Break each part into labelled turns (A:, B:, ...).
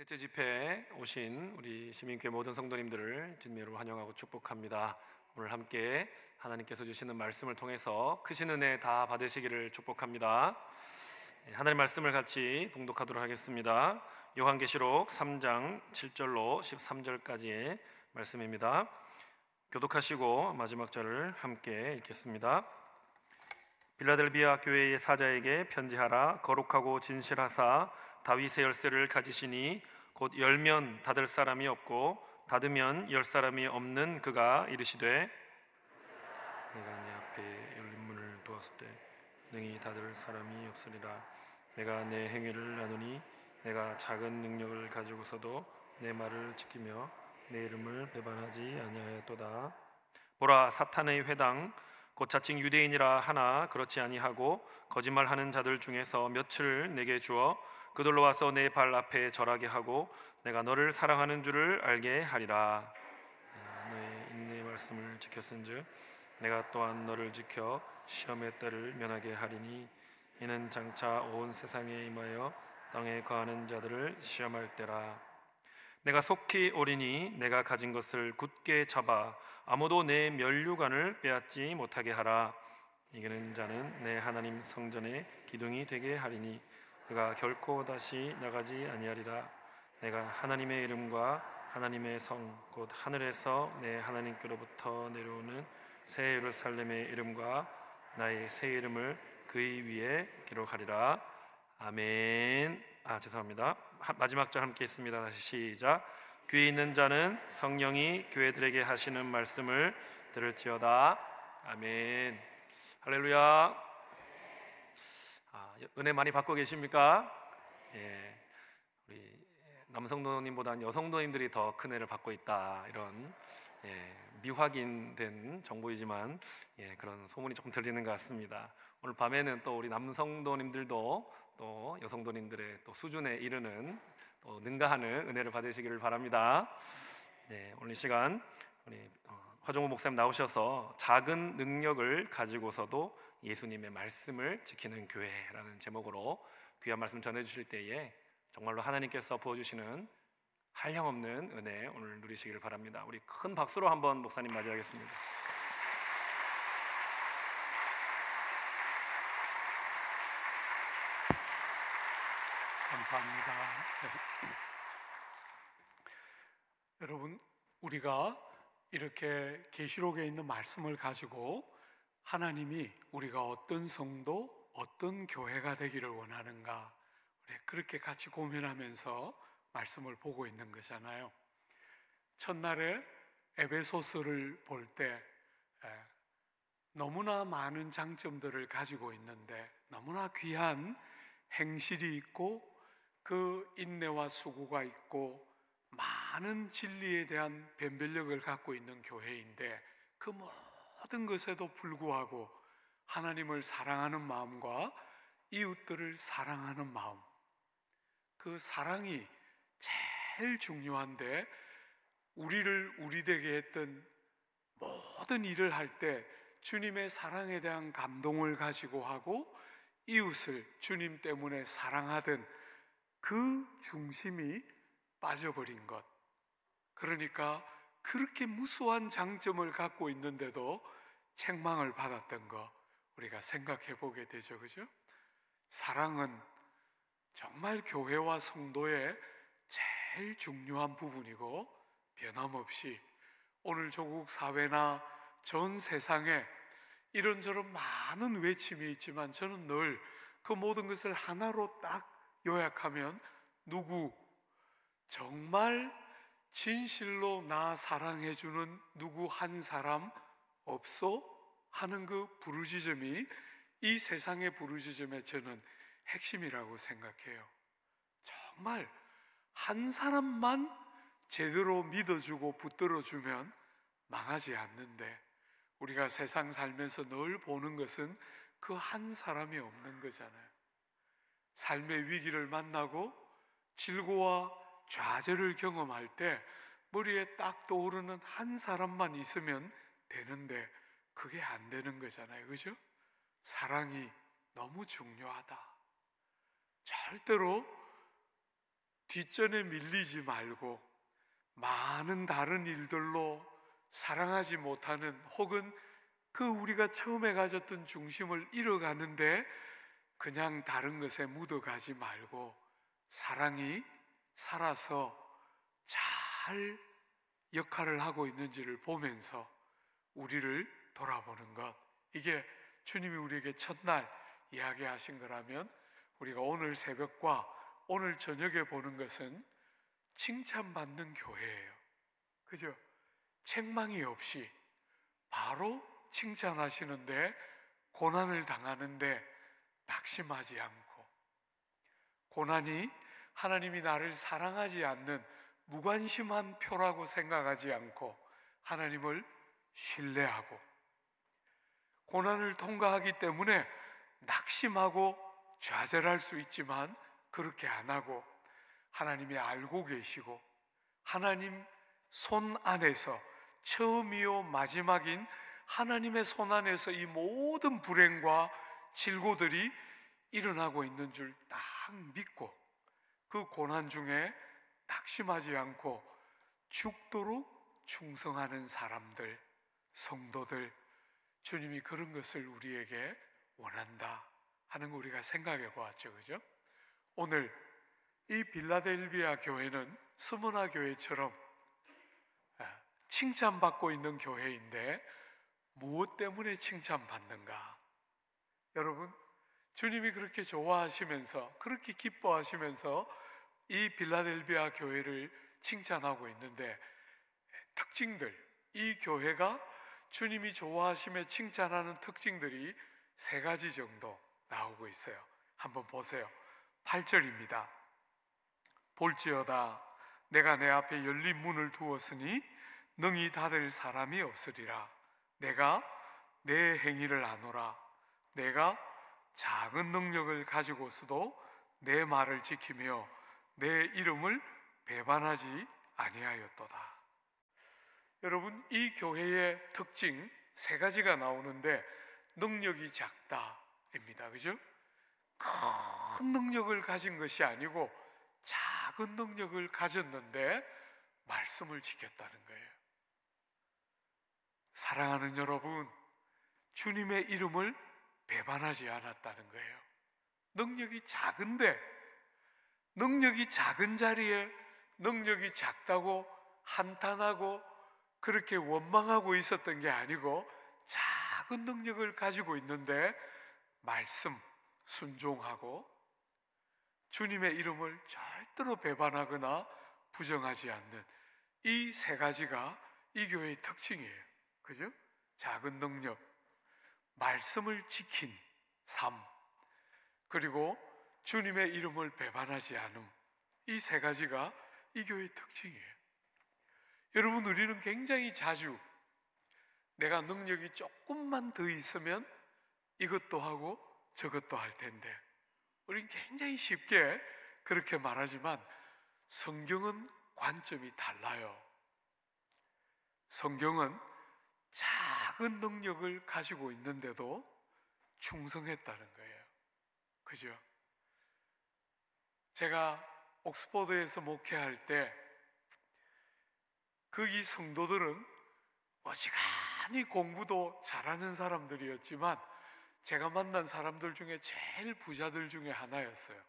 A: 셋째 집회에 오신 우리 시민교회 모든 성도님들을 주님으로 환영하고 축복합니다. 오늘 함께 하나님께서 주시는 말씀을 통해서 크신 은혜 다 받으시기를 축복합니다. 하나님 말씀을 같이 봉독하도록 하겠습니다. 요한계시록 3장 7절로 13절까지의 말씀입니다. 교독하시고 마지막 절을 함께 읽겠습니다. 빌라델비아 교회의 사자에게 편지하라. 거룩하고 진실하사 다윗의 열쇠를 가지시니 곧 열면 닫을 사람이 없고 닫으면 열 사람이 없는 그가 이르시되 내가 내 앞에 열린 문을 두었을 때 능히 닫을 사람이 없으리라. 내가 내 행위를 아노니 내가 작은 능력을 가지고서도 내 말을 지키며 내 이름을 배반하지 아니하였도다. 보라, 사탄의 회당 곧 자칭 유대인이라 하나 그렇지 아니하고 거짓말하는 자들 중에서 몇을 내게 주어 그들로 와서 내 발 앞에 절하게 하고 내가 너를 사랑하는 줄을 알게 하리라. 너의 인내의 말씀을 지켰은즉 내가 또한 너를 지켜 시험의 때를 면하게 하리니 이는 장차 온 세상에 임하여 땅에 거하는 자들을 시험할 때라. 내가 속히 오리니 내가 가진 것을 굳게 잡아 아무도 내 면류관을 빼앗지 못하게 하라. 이기는 자는 내 하나님 성전의 기둥이 되게 하리니 그가 결코 다시 나가지 아니하리라. 내가 하나님의 이름과 하나님의 성 곧 하늘에서 내 하나님께로부터 내려오는 새 예루살렘의 이름과 나의 새 이름을 그의 위에 기록하리라. 아멘. 죄송합니다. 마지막 절 함께 있습니다. 다시 시작. 귀에 있는 자는 성령이 교회들에게 하시는 말씀을 들을지어다. 아멘. 할렐루야. 은혜 많이 받고 계십니까? 우리 남성도님보다는 여성도님들이 더 큰 은혜를 받고 있다, 이런 미확인된 정보이지만 그런 소문이 조금 들리는 것 같습니다. 오늘 밤에는 또 우리 남성도님들도 또 여성도님들의 또 수준에 이르는 또 능가하는 은혜를 받으시기를 바랍니다. 오늘 이 시간 우리 화종호 목사님 나오셔서 작은 능력을 가지고서도 예수님의 말씀을 지키는 교회라는 제목으로 귀한 말씀 전해주실 때에 정말로 하나님께서 부어주시는 한량없는 은혜 오늘 누리시기를 바랍니다. 우리 큰 박수로 한번 목사님 맞이하겠습니다.
B: 감사합니다. 여러분, 우리가 이렇게 계시록에 있는 말씀을 가지고 하나님이 우리가 어떤 성도, 어떤 교회가 되기를 원하는가, 우리 그렇게 같이 고민하면서 말씀을 보고 있는 거잖아요. 첫날에 에베소서를 볼 때 너무나 많은 장점들을 가지고 있는데 너무나 귀한 행실이 있고 그 인내와 수고가 있고 많은 진리에 대한 변별력을 갖고 있는 교회인데 그 모든 것에도 불구하고 하나님을 사랑하는 마음과 이웃들을 사랑하는 마음, 그 사랑이 제일 중요한데 우리를 우리 되게 했던 모든 일을 할 때 주님의 사랑에 대한 감동을 가지고 하고 이웃을 주님 때문에 사랑하던 그 중심이 빠져버린 것, 그러니까 그렇게 무수한 장점을 갖고 있는데도 책망을 받았던 거 우리가 생각해 보게 되죠. 그죠? 사랑은 정말 교회와 성도의 제일 중요한 부분이고 변함없이 오늘 조국 사회나 전 세상에 이런저런 많은 외침이 있지만 저는 늘 그 모든 것을 하나로 딱 요약하면 누구, 정말 진실로 나 사랑해주는 누구 한 사람 없어? 하는 그 부르짖음이 이 세상의 부르짖음의 저는 핵심이라고 생각해요. 정말 한 사람만 제대로 믿어주고 붙들어주면 망하지 않는데 우리가 세상 살면서 늘 보는 것은 그 한 사람이 없는 거잖아요. 삶의 위기를 만나고 질고와 좌절을 경험할 때 머리에 딱 떠오르는 한 사람만 있으면 되는데 그게 안 되는 거잖아요. 그죠? 사랑이 너무 중요하다. 절대로 뒷전에 밀리지 말고 많은 다른 일들로 사랑하지 못하는, 혹은 그 우리가 처음에 가졌던 중심을 잃어가는데 그냥 다른 것에 묻어가지 말고 사랑이 살아서 잘 역할을 하고 있는지를 보면서 우리를 돌아보는 것, 이게 주님이 우리에게 첫날 이야기하신 거라면 우리가 오늘 새벽과 오늘 저녁에 보는 것은 칭찬받는 교회예요. 그죠? 책망이 없이 바로 칭찬하시는데, 고난을 당하는데 낙심하지 않고, 고난이 하나님이 나를 사랑하지 않는 무관심한 표라고 생각하지 않고 하나님을 신뢰하고, 고난을 통과하기 때문에 낙심하고 좌절할 수 있지만 그렇게 안 하고 하나님이 알고 계시고 하나님 손 안에서, 처음이요 마지막인 하나님의 손 안에서 이 모든 불행과 질고들이 일어나고 있는 줄 딱 믿고 그 고난 중에 낙심하지 않고 죽도록 충성하는 사람들, 성도들, 주님이 그런 것을 우리에게 원한다 하는 거 우리가 생각해 보았죠. 그죠? 오늘 이 빌라델비아 교회는 스무나 교회처럼 칭찬받고 있는 교회인데 무엇 때문에 칭찬받는가? 여러분, 주님이 그렇게 좋아하시면서, 그렇게 기뻐하시면서 이 빌라델비아 교회를 칭찬하고 있는데, 특징들, 이 교회가 주님이 좋아하시며 칭찬하는 특징들이 세 가지 정도 나오고 있어요. 한번 보세요. 8절입니다. 볼지어다 내가 내 앞에 열린 문을 두었으니 능히 닫을 사람이 없으리라. 내가 내 행위를 아노라. 내가 작은 능력을 가지고서도 내 말을 지키며 내 이름을 배반하지 아니하였도다. 여러분, 이 교회의 특징 세 가지가 나오는데, 능력이 작다입니다. 그죠? 큰 능력을 가진 것이 아니고 작은 능력을 가졌는데 말씀을 지켰다는 거예요. 사랑하는 여러분, 주님의 이름을 배반하지 않았다는 거예요. 능력이 작은데, 능력이 작은 자리에 능력이 작다고 한탄하고 그렇게 원망하고 있었던 게 아니고, 작은 능력을 가지고 있는데 말씀 순종하고 주님의 이름을 절대로 배반하거나 부정하지 않는 이 세 가지가 이 교회의 특징이에요. 그죠? 작은 능력, 말씀을 지킨 삶, 그리고 주님의 이름을 배반하지 않음, 이 세 가지가 이 교회의 특징이에요. 여러분, 우리는 굉장히 자주 내가 능력이 조금만 더 있으면 이것도 하고 저것도 할 텐데, 우리는 굉장히 쉽게 그렇게 말하지만 성경은 관점이 달라요. 성경은 작은 능력을 가지고 있는데도 충성했다는 거예요. 그죠? 제가 옥스퍼드에서 목회할 때 거기 성도들은 어지간히 공부도 잘하는 사람들이었지만 제가 만난 사람들 중에 제일 부자들 중에 하나였어요.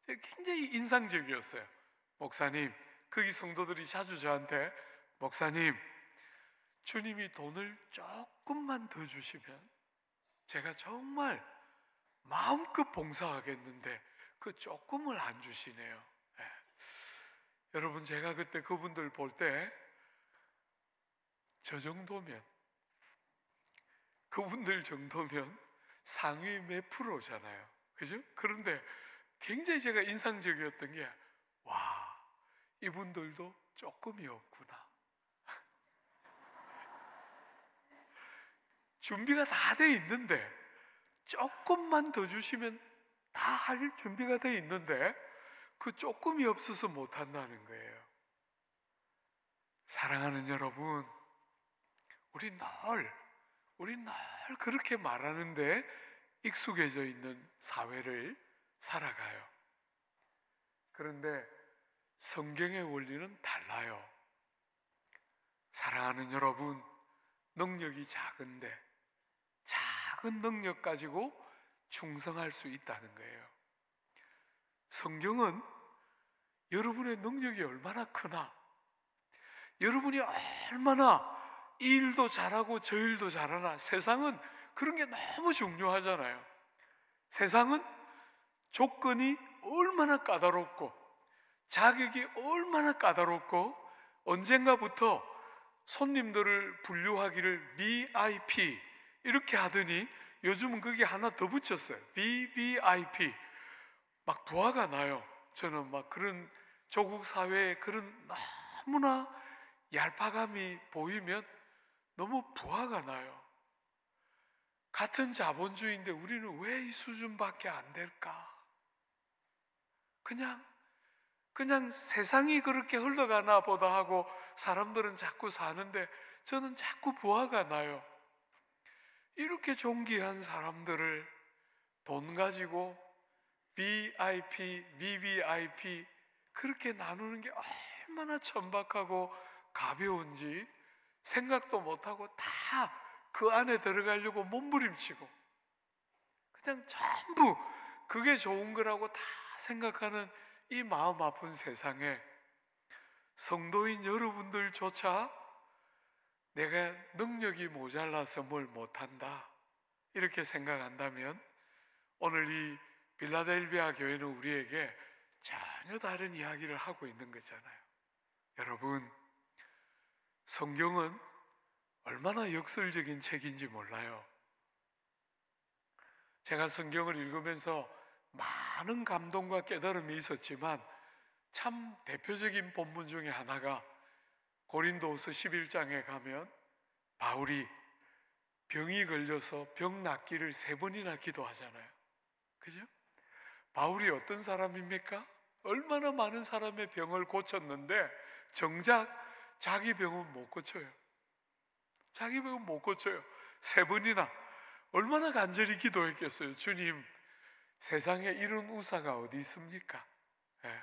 B: 굉장히 인상적이었어요. 목사님, 거기 성도들이 자주 저한테, 목사님, 주님이 돈을 조금만 더 주시면 제가 정말 마음껏 봉사하겠는데 그 조금을 안 주시네요. 네. 여러분, 제가 그때 그분들 볼 때 저 정도면, 그분들 정도면 상위 몇 프로잖아요. 그죠? 그런데 굉장히 제가 인상적이었던 게, 와, 이분들도 조금이 없구나. 준비가 다 돼 있는데, 조금만 더 주시면 다 할 준비가 돼 있는데 그 조금이 없어서 못 한다는 거예요. 사랑하는 여러분, 우리 늘 그렇게 말하는데 익숙해져 있는 사회를 살아가요. 그런데 성경의 원리는 달라요. 사랑하는 여러분, 능력이 작은데 작은 능력 가지고 충성할 수 있다는 거예요. 성경은 여러분의 능력이 얼마나 크나, 여러분이 얼마나 이 일도 잘하고 저 일도 잘하나, 세상은 그런 게 너무 중요하잖아요. 세상은 조건이 얼마나 까다롭고 자격이 얼마나 까다롭고, 언젠가부터 손님들을 분류하기를 VIP 이렇게 하더니 요즘은 그게 하나 더 붙였어요. VVIP. 막 부화가 나요. 저는 막 그런 조국 사회에 그런 너무나 얄팍함이 보이면 너무 부화가 나요. 같은 자본주의인데 우리는 왜 이 수준밖에 안 될까? 그냥 세상이 그렇게 흘러가나 보다 하고 사람들은 자꾸 사는데 저는 자꾸 부화가 나요. 이렇게 존귀한 사람들을 돈 가지고 VIP, VVIP 그렇게 나누는 게 얼마나 천박하고 가벼운지 생각도 못하고 다 그 안에 들어가려고 몸부림치고 그냥 전부 그게 좋은 거라고 다 생각하는 이 마음 아픈 세상에 성도인 여러분들조차 내가 능력이 모자라서 뭘 못한다 이렇게 생각한다면 오늘 이 빌라델비아 교회는 우리에게 전혀 다른 이야기를 하고 있는 거잖아요. 여러분, 성경은 얼마나 역설적인 책인지 몰라요. 제가 성경을 읽으면서 많은 감동과 깨달음이 있었지만 참 대표적인 본문 중에 하나가 고린도후서 11장에 가면 바울이 병이 걸려서 병 낫기를 3번이나 기도하잖아요. 그죠? 바울이 어떤 사람입니까? 얼마나 많은 사람의 병을 고쳤는데 정작 자기 병은 못 고쳐요. 자기 병은 못 고쳐요. 3번이나 얼마나 간절히 기도했겠어요. 주님, 세상에 이런 의사가 어디 있습니까? 예.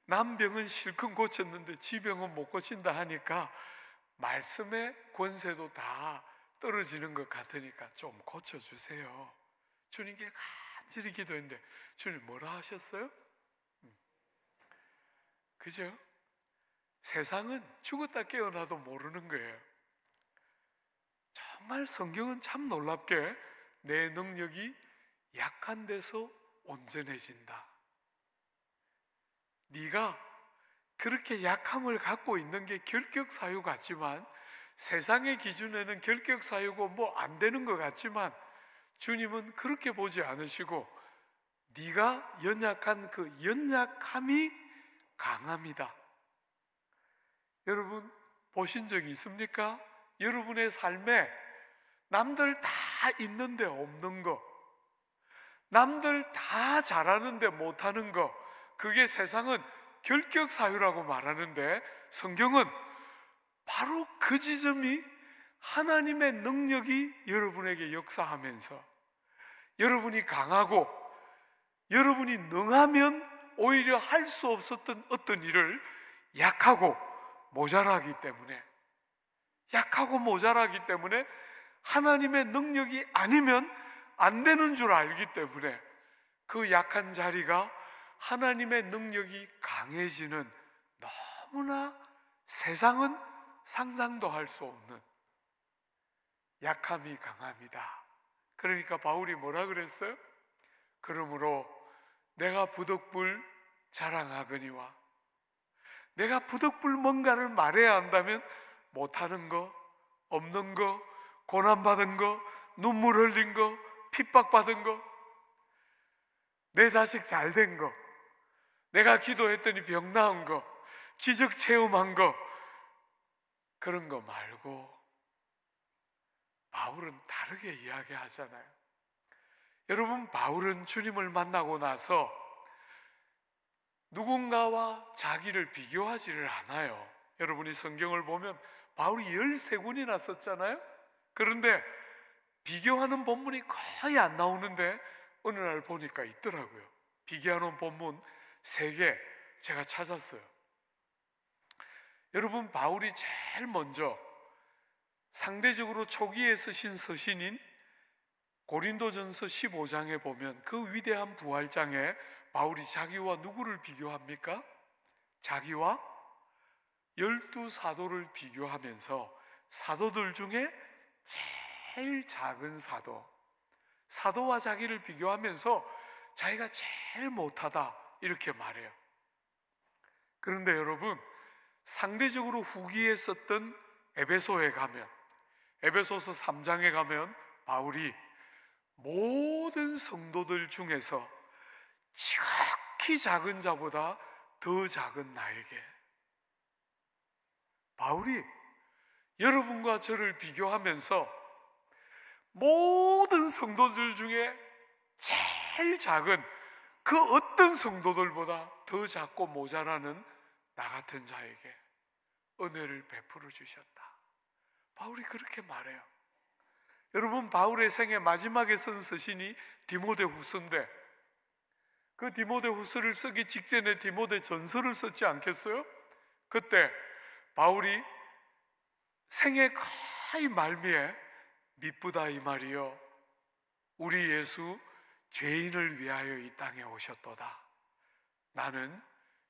B: 남 병은 실컷 고쳤는데 지 병은 못 고친다 하니까 말씀의 권세도 다 떨어지는 것 같으니까 좀 고쳐주세요. 주님께 간절히 기도했는데 주님 뭐라 하셨어요? 그죠? 세상은 죽었다 깨어나도 모르는 거예요. 정말 성경은 참 놀랍게 내 능력이 약한 데서 온전해진다. 네가 그렇게 약함을 갖고 있는 게 결격사유 같지만 세상의 기준에는 결격사유고 뭐 안 되는 것 같지만 주님은 그렇게 보지 않으시고 네가 연약한 그 연약함이 강함이다. 여러분 보신 적이 있습니까? 여러분의 삶에 남들 다 있는데 없는 거, 남들 다 잘하는데 못하는 거, 그게 세상은 결격사유라고 말하는데 성경은 바로 그 지점이 하나님의 능력이 여러분에게 역사하면서 여러분이 강하고 여러분이 능하면 오히려 할 수 없었던 어떤 일을 약하고 모자라기 때문에 하나님의 능력이 아니면 안 되는 줄 알기 때문에 그 약한 자리가 하나님의 능력이 강해지는 너무나 세상은 상상도 할 수 없는 약함이 강합니다. 그러니까 바울이 뭐라 그랬어요? 그러므로 내가 부득불 자랑하거니와, 내가 부득불 뭔가를 말해야 한다면 못하는 거, 없는 거, 고난받은 거, 눈물 흘린 거, 핍박받은 거, 내 자식 잘된 거, 내가 기도했더니 병 나은 거, 기적 체험한 거, 그런 거 말고 바울은 다르게 이야기하잖아요. 여러분, 바울은 주님을 만나고 나서 누군가와 자기를 비교하지를 않아요. 여러분이 성경을 보면 바울이 13권이나 썼잖아요. 그런데 비교하는 본문이 거의 안 나오는데 어느 날 보니까 있더라고요. 비교하는 본문 3개 제가 찾았어요. 여러분, 바울이 제일 먼저 상대적으로 초기에 쓰신 서신인 고린도전서 15장에 보면 그 위대한 부활장에 바울이 자기와 누구를 비교합니까? 자기와 12사도를 비교하면서 사도들 중에 제일 작은 사도와 자기를 비교하면서 자기가 제일 못하다 이렇게 말해요. 그런데 여러분, 상대적으로 후기에 썼던 에베소에 가면, 에베소서 3장에 가면 바울이 모든 성도들 중에서 지극히 작은 자보다 더 작은 나에게, 바울이 여러분과 저를 비교하면서 모든 성도들 중에 제일 작은 그 어떤 성도들보다 더 작고 모자라는 나 같은 자에게 은혜를 베풀어 주셨다. 바울이 그렇게 말해요. 여러분, 바울의 생애 마지막에 쓴 서신이 디모데후서인데 그 디모데후서를 쓰기 직전에 디모데전서를 썼지 않겠어요? 그때 바울이 생애 거의 말미에 미쁘다 이 말이요, 우리 예수 죄인을 위하여 이 땅에 오셨도다. 나는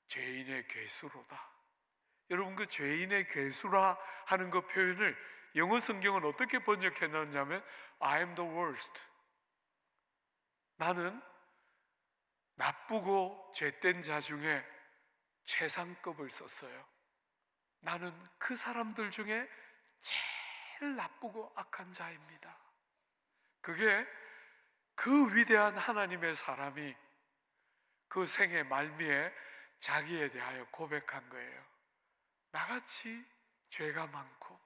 B: 죄인의 괴수로다. 여러분, 그 죄인의 괴수라 하는 그 표현을 영어 성경은 어떻게 번역해 놨냐면 I am the worst. 나는 나쁘고 죄된 자 중에 최상급을 썼어요. 나는 그 사람들 중에 제일 나쁘고 악한 자입니다. 그게 그 위대한 하나님의 사람이 그 생애 말미에 자기에 대하여 고백한 거예요. 나같이 죄가 많고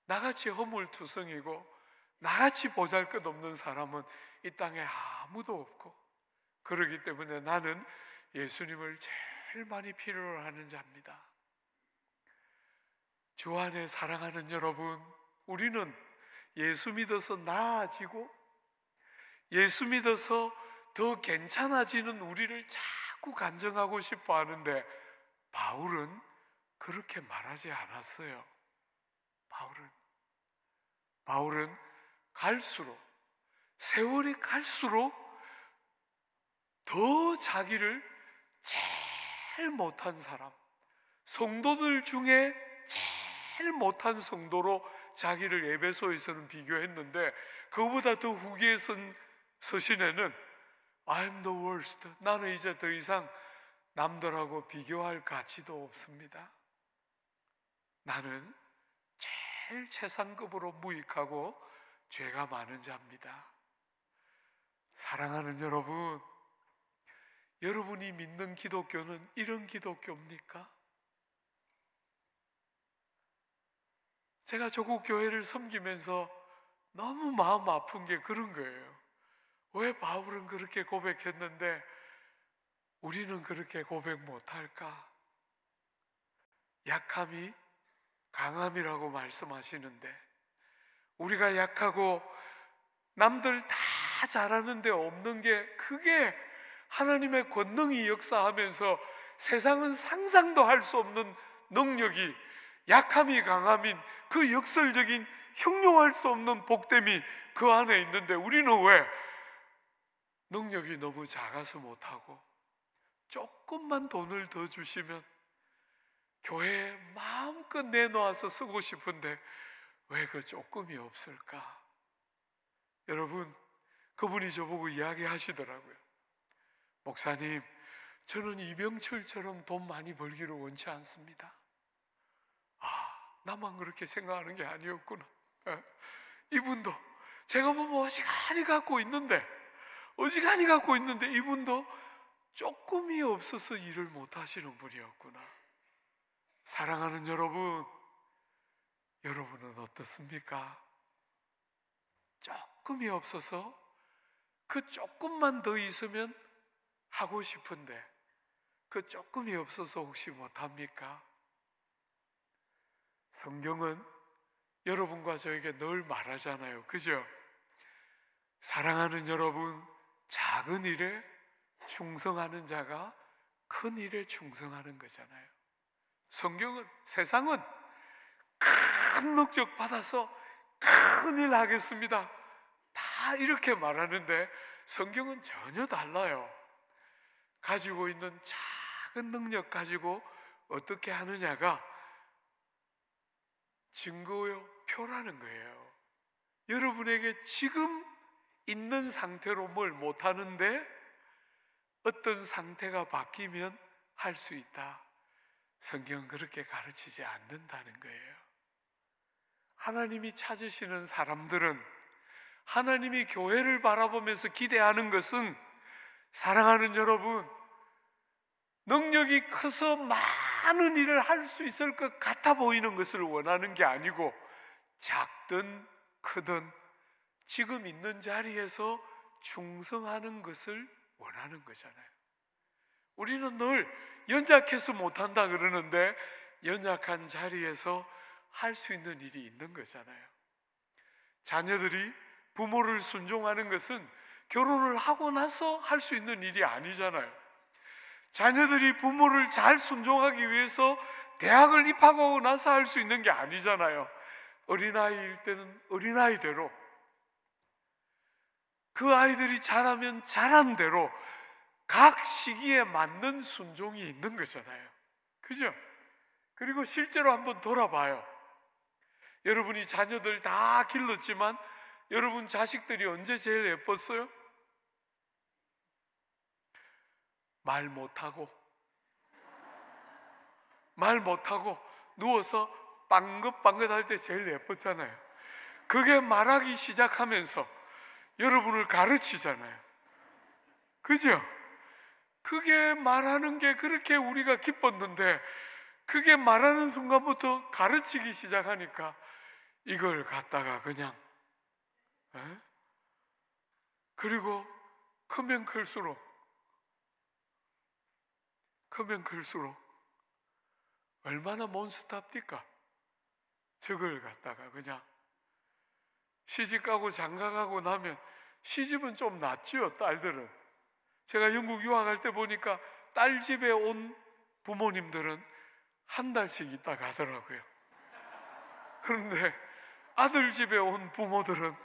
B: 나같이 허물투성이고 나같이 보잘것없는 사람은 이 땅에 아무도 없고, 그러기 때문에 나는 예수님을 제일 많이 필요로 하는 자입니다. 주 안에 사랑하는 여러분, 우리는 예수 믿어서 나아지고 예수 믿어서 더 괜찮아지는 우리를 자꾸 간증하고 싶어 하는데 바울은 그렇게 말하지 않았어요. 바울은 갈수록, 세월이 갈수록 더 자기를 제일 못한 사람, 성도들 중에 제일 못한 성도로 자기를 에베소에서는 비교했는데, 그보다 더 후기에 쓴 서신에는 I am the worst. 나는 이제 더 이상 남들하고 비교할 가치도 없습니다. 나는 제일 최상급으로 무익하고 죄가 많은 자입니다. 사랑하는 여러분, 여러분이 믿는 기독교는 이런 기독교입니까? 제가 조국 교회를 섬기면서 너무 마음 아픈 게 그런 거예요. 왜 바울은 그렇게 고백했는데 우리는 그렇게 고백 못할까? 약함이 강함이라고 말씀하시는데 우리가 약하고 남들 다 잘하는데 없는 게, 그게 하나님의 권능이 역사하면서 세상은 상상도 할 수 없는 능력이, 약함이 강함인 그 역설적인 형용할 수 없는 복됨이 그 안에 있는데 우리는 왜 능력이 너무 작아서 못하고, 조금만 돈을 더 주시면 교회에 마음껏 내놓아서 쓰고 싶은데 왜 그 조금이 없을까? 여러분, 그분이 저보고 이야기하시더라고요. 목사님, 저는 이병철처럼 돈 많이 벌기를 원치 않습니다. 나만 그렇게 생각하는 게 아니었구나. 이분도 제가 보면 어지간히 갖고 있는데 이분도 조금이 없어서 일을 못 하시는 분이었구나. 사랑하는 여러분, 여러분은 어떻습니까? 조금이 없어서 그 조금만 더 있으면 하고 싶은데 그 조금이 없어서 혹시 못합니까? 성경은 여러분과 저에게 늘 말하잖아요. 그죠? 사랑하는 여러분, 작은 일에 충성하는 자가 큰 일에 충성하는 거잖아요. 세상은 큰 능력 받아서 큰일 하겠습니다, 다 이렇게 말하는데 성경은 전혀 달라요. 가지고 있는 작은 능력 가지고 어떻게 하느냐가 증거요 표라는 거예요. 여러분에게 지금 있는 상태로 뭘 못하는데 어떤 상태가 바뀌면 할 수 있다. 성경은 그렇게 가르치지 않는다는 거예요. 하나님이 찾으시는 사람들은, 하나님이 교회를 바라보면서 기대하는 것은, 사랑하는 여러분, 능력이 커서 많은 일을 할 수 있을 것 같아 보이는 것을 원하는 게 아니고, 작든 크든 지금 있는 자리에서 충성하는 것을 원하는 거잖아요. 우리는 늘 연약해서 못한다 그러는데 연약한 자리에서 할 수 있는 일이 있는 거잖아요. 자녀들이 부모를 순종하는 것은 결혼을 하고 나서 할 수 있는 일이 아니잖아요. 자녀들이 부모를 잘 순종하기 위해서 대학을 입학하고 나서 할 수 있는 게 아니잖아요. 어린아이일 때는 어린아이대로, 그 아이들이 자라면 자란 대로 각 시기에 맞는 순종이 있는 거잖아요. 그죠? 그리고 실제로 한번 돌아봐요. 여러분이 자녀들 다 길렀지만 여러분 자식들이 언제 제일 예뻤어요? 말 못하고 누워서 빵긋빵긋 할 때 제일 예뻤잖아요. 그게 말하기 시작하면서 여러분을 가르치잖아요. 그죠? 그게 말하는 게 그렇게 우리가 기뻤는데, 그게 말하는 순간부터 가르치기 시작하니까 이걸 갖다가 그냥 그리고 크면 클수록 얼마나 몬스타입니까? 저걸 갖다가 그냥 시집가고 장가가고 나면, 시집은 좀 낫지요, 딸들은. 제가 영국 유학할 때 보니까 딸 집에 온 부모님들은 한 달씩 있다 가더라고요. 그런데 아들 집에 온 부모들은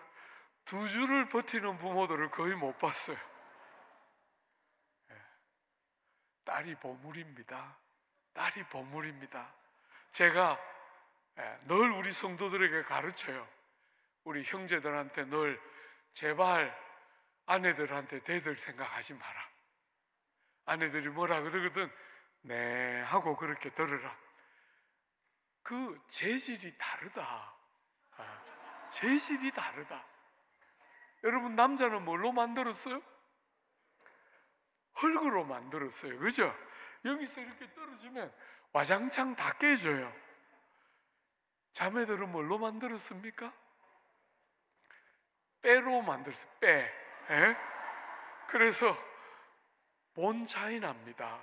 B: 2주를 버티는 부모들을 거의 못 봤어요. 딸이 보물입니다. 딸이 보물입니다. 제가 늘 우리 성도들에게 가르쳐요. 우리 형제들한테 늘, 제발 아내들한테 대들 생각하지 마라. 아내들이 뭐라 그러거든, 네 하고 그렇게 들으라. 그 재질이 다르다. 재질이 다르다. 여러분, 남자는 뭘로 만들었어요? 흙으로 만들었어요. 그죠? 여기서 이렇게 떨어지면 와장창 다 깨져요. 자매들은 뭘로 만들었습니까? 빼로 만들었어요. 빼. 예? 그래서 본 차이 납니다.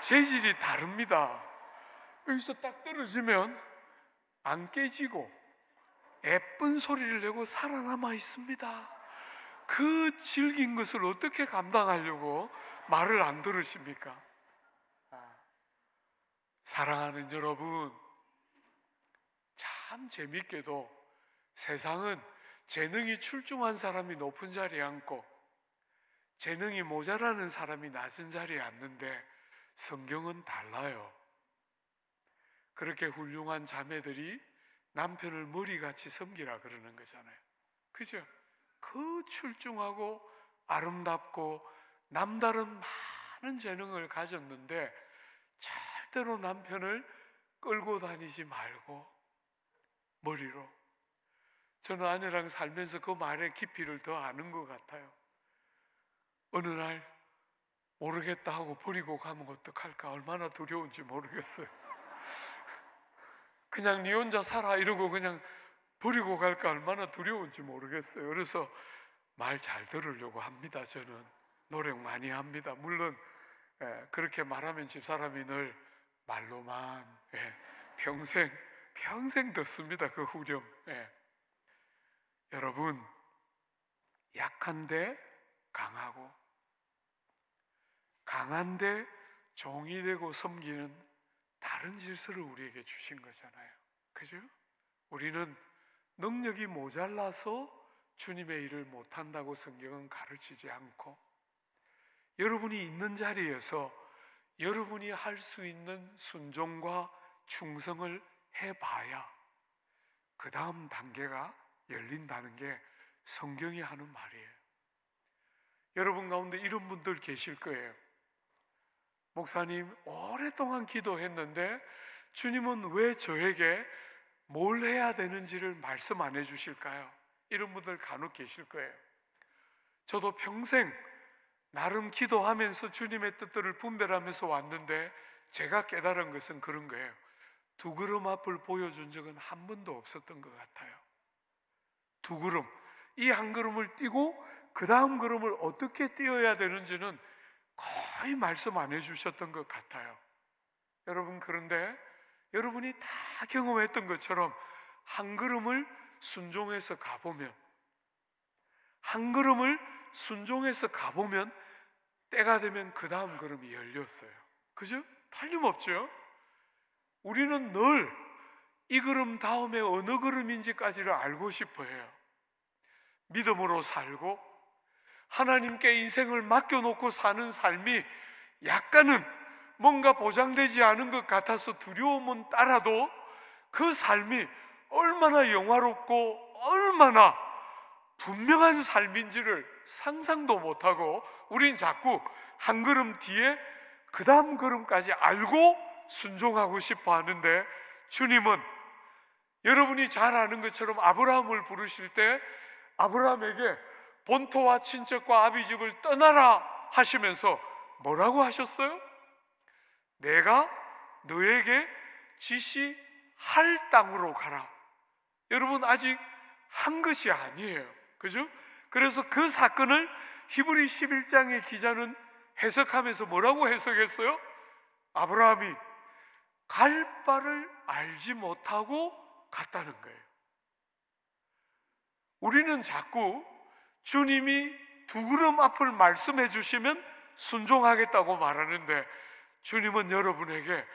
B: 재질이 다릅니다. 여기서 딱 떨어지면 안 깨지고 예쁜 소리를 내고 살아남아 있습니다. 그 질긴 것을 어떻게 감당하려고 말을 안 들으십니까? 사랑하는 여러분, 참 재밌게도 세상은 재능이 출중한 사람이 높은 자리에 앉고 재능이 모자라는 사람이 낮은 자리에 앉는데, 성경은 달라요. 그렇게 훌륭한 자매들이 남편을 머리같이 섬기라 그러는 거잖아요. 그죠? 그 출중하고 아름답고 남다른 많은 재능을 가졌는데 절대로 남편을 끌고 다니지 말고 머리로. 저는 아내랑 살면서 그 말의 깊이를 더 아는 것 같아요. 어느 날 모르겠다 하고 버리고 가면 어떡할까, 얼마나 두려운지 모르겠어요. 그냥 네 혼자 살아 이러고 그냥 버리고 갈까 얼마나 두려운지 모르겠어요. 그래서 말 잘 들으려고 합니다. 저는 노력 많이 합니다. 물론 그렇게 말하면 집사람이 늘 말로만 평생 듣습니다. 그 후렴. 여러분, 약한데 강하고 강한데 종이 되고 섬기는 다른 질서를 우리에게 주신 거잖아요. 그죠? 우리는 능력이 모자라서 주님의 일을 못한다고 성경은 가르치지 않고, 여러분이 있는 자리에서 여러분이 할 수 있는 순종과 충성을 해봐야 그 다음 단계가 열린다는 게 성경이 하는 말이에요. 여러분 가운데 이런 분들 계실 거예요. 목사님, 오랫동안 기도했는데 주님은 왜 저에게 뭘 해야 되는지를 말씀 안 해주실까요? 이런 분들 간혹 계실 거예요. 저도 평생 나름 기도하면서 주님의 뜻들을 분별하면서 왔는데 제가 깨달은 것은 그런 거예요. 두 걸음 앞을 보여준 적은 한 번도 없었던 것 같아요. 두 걸음, 이 한 걸음을 뛰고 그 다음 걸음을 어떻게 뛰어야 되는지는 거의 말씀 안 해주셨던 것 같아요. 여러분, 그런데 여러분이 다 경험했던 것처럼 한 걸음을 순종해서 가보면, 한 걸음을 순종해서 가보면 때가 되면 그 다음 걸음이 열렸어요. 그죠? 틀림없죠? 우리는 늘 이 걸음 다음에 어느 걸음인지까지를 알고 싶어 해요. 믿음으로 살고 하나님께 인생을 맡겨놓고 사는 삶이 약간은 뭔가 보장되지 않은 것 같아서 두려움은 따라도 그 삶이 얼마나 영화롭고 얼마나 분명한 삶인지를 상상도 못하고 우린 자꾸 한 걸음 뒤에 그 다음 걸음까지 알고 순종하고 싶어 하는데, 주님은 여러분이 잘 아는 것처럼 아브라함을 부르실 때 아브라함에게 본토와 친척과 아비집을 떠나라 하시면서 뭐라고 하셨어요? 내가 너에게 지시할 땅으로 가라. 여러분, 아직 한 것이 아니에요. 그죠? 그래서 그 사건을 히브리 11장의 기자는 해석하면서 뭐라고 해석했어요? 아브라함이 갈 바를 알지 못하고 갔다는 거예요. 우리는 자꾸 주님이 두 걸음 앞을 말씀해 주시면 순종하겠다고 말하는데, 주님은 여러분에게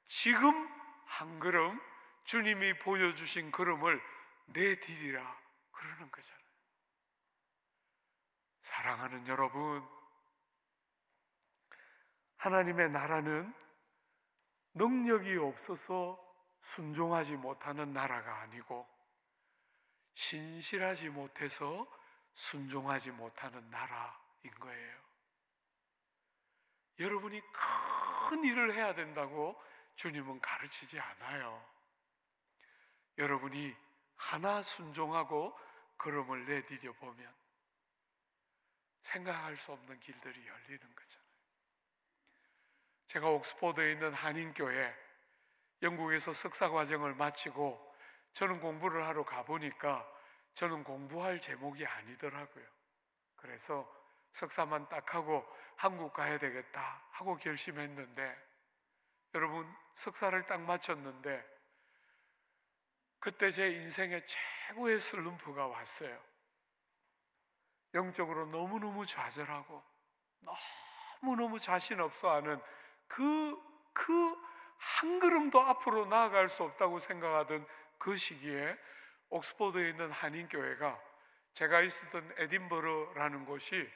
B: 지금 한 걸음 주님이 보여주신 걸음을 내디디라 그러는 거잖아요. 사랑하는 여러분, 하나님의 나라는 능력이 없어서 순종하지 못하는 나라가 아니고 신실하지 못해서 순종하지 못하는 나라인 거예요. 여러분이 큰 일을 해야 된다고 주님은 가르치지 않아요. 여러분이 하나 순종하고 걸음을 내디뎌 보면 생각할 수 없는 길들이 열리는 거잖아요. 제가 옥스퍼드에 있는 한인교회, 영국에서 석사과정을 마치고 저는 공부를 하러 가보니까 저는 공부할 제목이 아니더라고요. 그래서 석사만 딱 하고 한국 가야 되겠다 하고 결심했는데, 여러분, 석사를 딱 마쳤는데 그때 제 인생의 최고의 슬럼프가 왔어요. 영적으로 너무너무 좌절하고 너무너무 자신 없어하는 그 한 걸음도 앞으로 나아갈 수 없다고 생각하던 그 시기에 옥스퍼드에 있는 한인교회가, 제가 있었던 에딘버러라는 곳이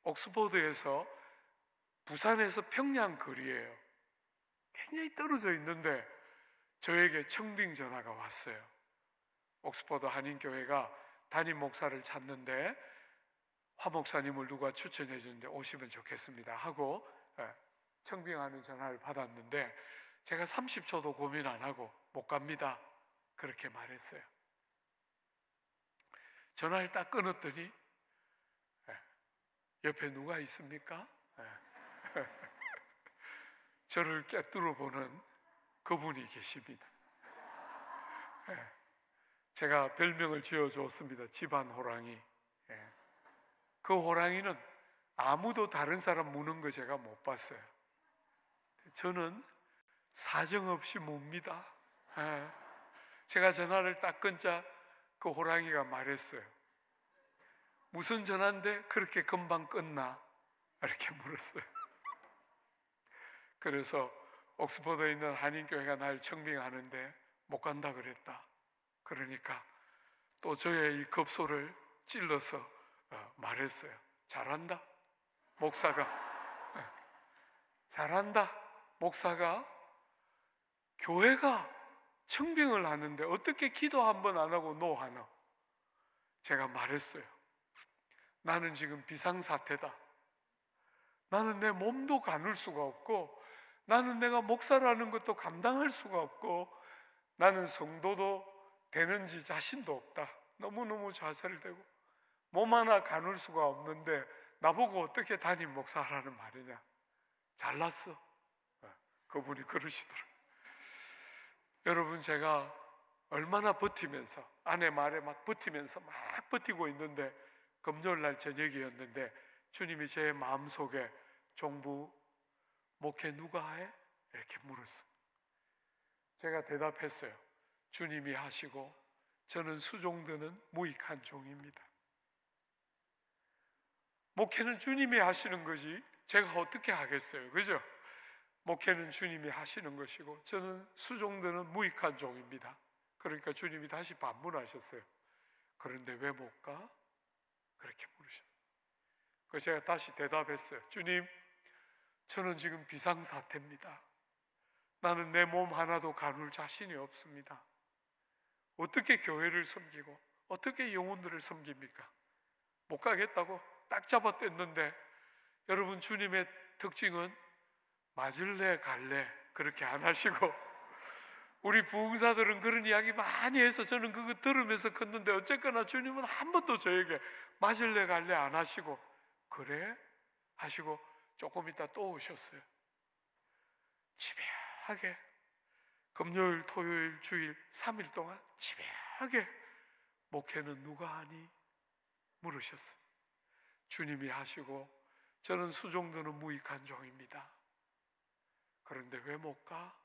B: 옥스퍼드에서 부산에서 평양 거리예요. 굉장히 떨어져 있는데 저에게 청빙 전화가 왔어요. 옥스퍼드 한인교회가 담임 목사를 찾는데 화 목사님을 누가 추천해 주는데 오시면 좋겠습니다 하고 청빙하는 전화를 받았는데, 제가 30초도 고민 안 하고 못 갑니다 그렇게 말했어요. 전화를 딱 끊었더니 옆에 누가 있습니까? 저를 꿰뚫어 보는 그분이 계십니다. 제가 별명을 지어줬습니다. 집안 호랑이. 그 호랑이는 아무도 다른 사람 무는 거 제가 못 봤어요. 저는 사정없이 뭅니다. 제가 전화를 딱 끊자 그 호랑이가 말했어요. 무슨 전화인데 그렇게 금방 끝나? 이렇게 물었어요. 그래서 옥스퍼드에 있는 한인교회가 날 청빙하는데 못 간다 그랬다. 그러니까 또 저의 이 급소를 찔러서 말했어요. 잘한다 목사가. 잘한다 목사가 교회가 청빙을 하는데 어떻게 기도 한 번 안 하고 노하나. 제가 말했어요. 나는 지금 비상사태다. 나는 내 몸도 가눌 수가 없고, 나는 내가 목사라는 것도 감당할 수가 없고, 나는 성도도 되는지 자신도 없다. 너무너무 좌절되고 몸 하나 가눌 수가 없는데 나보고 어떻게 담임 목사라는 말이냐. 잘났어. 그분이 그러시더라고요. 여러분, 제가 얼마나 버티면서, 아내 말에 막 버티면서 막 버티고 있는데, 금요일 날 저녁이었는데 주님이 제 마음속에 종부 목회 누가 해? 이렇게 물었어요. 제가 대답했어요. 주님이 하시고 저는 수종드는 무익한 종입니다. 목회는 주님이 하시는 거지 제가 어떻게 하겠어요, 그죠? 목회는 주님이 하시는 것이고 저는 수종드는 무익한 종입니다. 그러니까 주님이 다시 반문하셨어요. 그런데 왜 못 가? 그렇게 물으셨어요. 그래서 제가 다시 대답했어요. 주님, 저는 지금 비상사태입니다. 나는 내 몸 하나도 가눌 자신이 없습니다. 어떻게 교회를 섬기고 어떻게 영혼들을 섬깁니까? 못 가겠다고 딱 잡아댔는데, 여러분, 주님의 특징은 맞을래 갈래 그렇게 안 하시고, 우리 부흥사들은 그런 이야기 많이 해서 저는 그거 들으면서 컸는데, 어쨌거나 주님은 한 번도 저에게 맞을래 갈래 안 하시고, 그래? 하시고 조금 있다 또 오셨어요. 집요하게 금요일, 토요일, 주일 3일 동안 집요하게 목회는 누가 하니? 물으셨어요. 주님이 하시고 저는 수종드는 무익한 종입니다. 그런데 왜 못 가?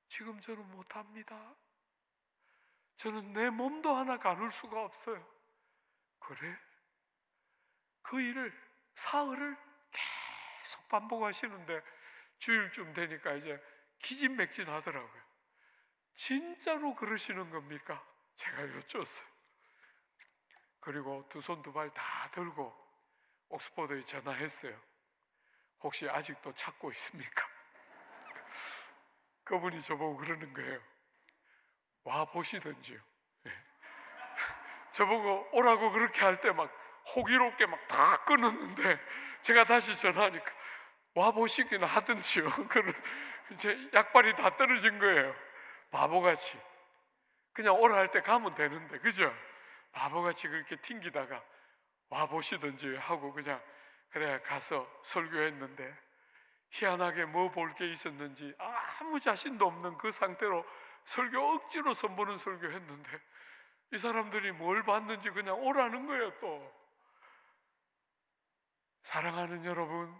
B: 지금 저는 못합니다. 저는 내 몸도 하나 가눌 수가 없어요. 그래? 그 일을 사흘을 계속 반복하시는데 주일쯤 되니까 이제 기진맥진하더라고요. 진짜로 그러시는 겁니까? 제가 여쭈었어요. 그리고 두 손 두 발 다 들고 옥스퍼드에 전화했어요. 혹시 아직도 찾고 있습니까? 그분이 저보고 그러는 거예요. 와 보시던지요. 저보고 오라고 그렇게 할 때 막 호기롭게 막 다 끊었는데, 제가 다시 전화하니까 와 보시기는 하던지요. 이제 약발이 다 떨어진 거예요. 바보같이. 그냥 오라 할 때 가면 되는데, 그죠? 바보같이 그렇게 튕기다가 와 보시던지 하고 그냥 그래 가서 설교했는데, 희한하게 뭐 볼 게 있었는지 아무 자신도 없는 그 상태로 설교 억지로 선보는 설교했는데, 이 사람들이 뭘 봤는지 그냥 오라는 거예요. 또 사랑하는 여러분,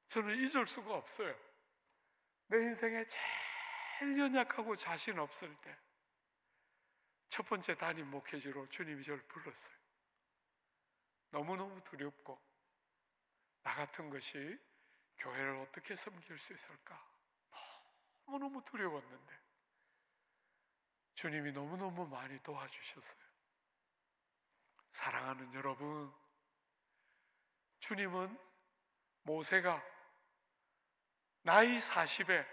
B: 저는 잊을 수가 없어요. 내 인생에 제일 연약하고 자신 없을 때 첫 번째 담임 목회지로 주님이 저를 불렀어요. 너무너무 두렵고 나 같은 것이 교회를 어떻게 섬길 수 있을까 너무너무 두려웠는데 주님이 너무너무 많이 도와주셨어요. 사랑하는 여러분, 주님은 모세가 나이 40에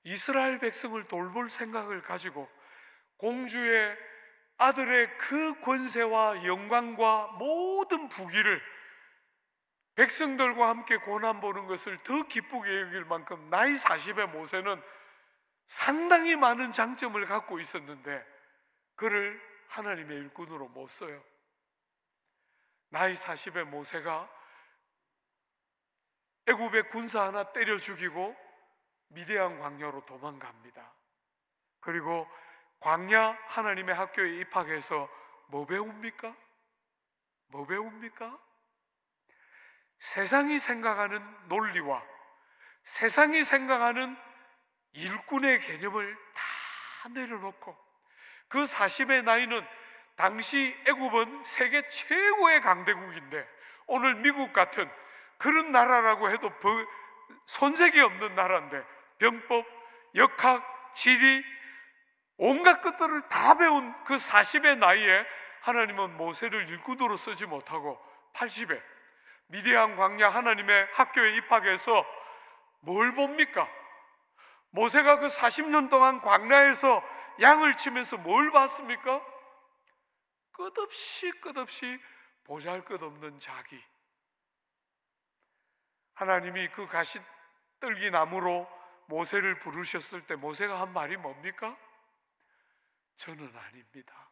B: 이스라엘 백성을 돌볼 생각을 가지고 공주의 아들의 그 권세와 영광과 모든 부귀를 백성들과 함께 고난 보는 것을 더 기쁘게 여길 만큼 나이 40의 모세는 상당히 많은 장점을 갖고 있었는데 그를 하나님의 일꾼으로 못 써요. 나이 40의 모세가 애굽의 군사 하나 때려 죽이고 미디안 광야로 도망갑니다. 그리고 광야 하나님의 학교에 입학해서 뭐 배웁니까? 뭐 배웁니까? 세상이 생각하는 논리와 세상이 생각하는 일꾼의 개념을 다 내려놓고, 그 40의 나이는 당시 애굽은 세계 최고의 강대국인데, 오늘 미국 같은 그런 나라라고 해도 손색이 없는 나라인데 병법, 역학, 지리, 온갖 것들을 다 배운 그 40의 나이에 하나님은 모세를 일꾼으로 쓰지 못하고 80에 미디안 광야 하나님의 학교에 입학해서 뭘 봅니까? 모세가 그 40년 동안 광야에서 양을 치면서 뭘 봤습니까? 끝없이 보잘것없는 자기. 하나님이 그 가시떨기 나무로 모세를 부르셨을 때 모세가 한 말이 뭡니까? 저는 아닙니다.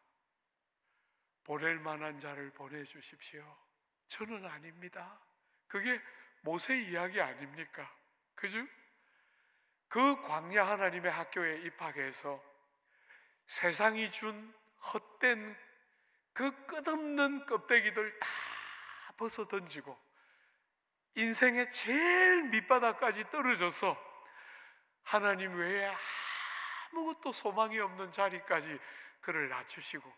B: 보낼 만한 자를 보내주십시오. 저는 아닙니다. 그게 모세 이야기 아닙니까? 그죠? 그 광야 하나님의 학교에 입학해서 세상이 준 헛된 그 끝없는 껍데기들 다 벗어 던지고 인생의 제일 밑바닥까지 떨어져서 하나님 외에 아무것도 소망이 없는 자리까지 그를 낮추시고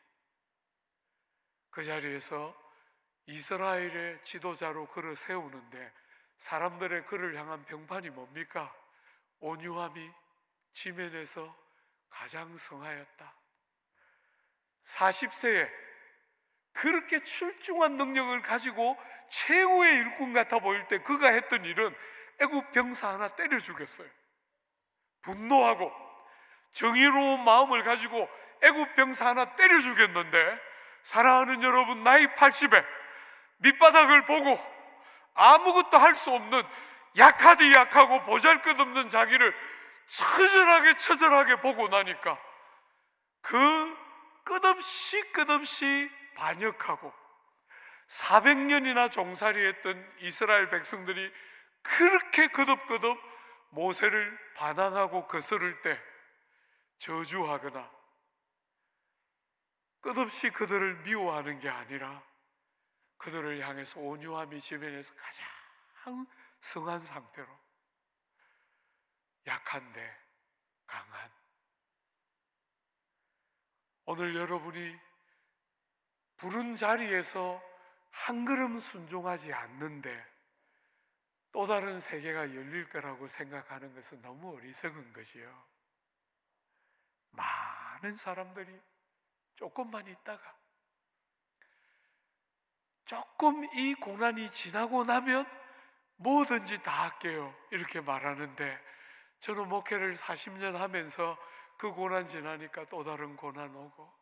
B: 그 자리에서 이스라엘의 지도자로 그를 세우는데 사람들의 그를 향한 평판이 뭡니까? 온유함이 지면에서 가장 성하였다. 40세에 그렇게 출중한 능력을 가지고 최고의 일꾼 같아 보일 때 그가 했던 일은 애굽 병사 하나 때려 죽였어요. 분노하고 정의로운 마음을 가지고 애굽 병사 하나 때려 죽였는데, 사랑하는 여러분, 나이 80에 밑바닥을 보고 아무것도 할 수 없는 약하디 약하고 보잘것없는 자기를 처절하게 보고 나니까 그 끝없이 반역하고 400년이나 종살이했던 이스라엘 백성들이 그렇게 거듭 모세를 반항하고 거스를 때 저주하거나 끝없이 그들을 미워하는 게 아니라 그들을 향해서 온유함이 지면에서 가장 성한 상태로 약한데 강한, 오늘 여러분이 부른 자리에서 한 걸음 순종하지 않는데 또 다른 세계가 열릴 거라고 생각하는 것은 너무 어리석은 것이요. 많은 사람들이 조금만 있다가 조금 이 고난이 지나고 나면 뭐든지 다 할게요 이렇게 말하는데, 저는 목회를 40년 하면서 그 고난 지나니까 또 다른 고난 오고,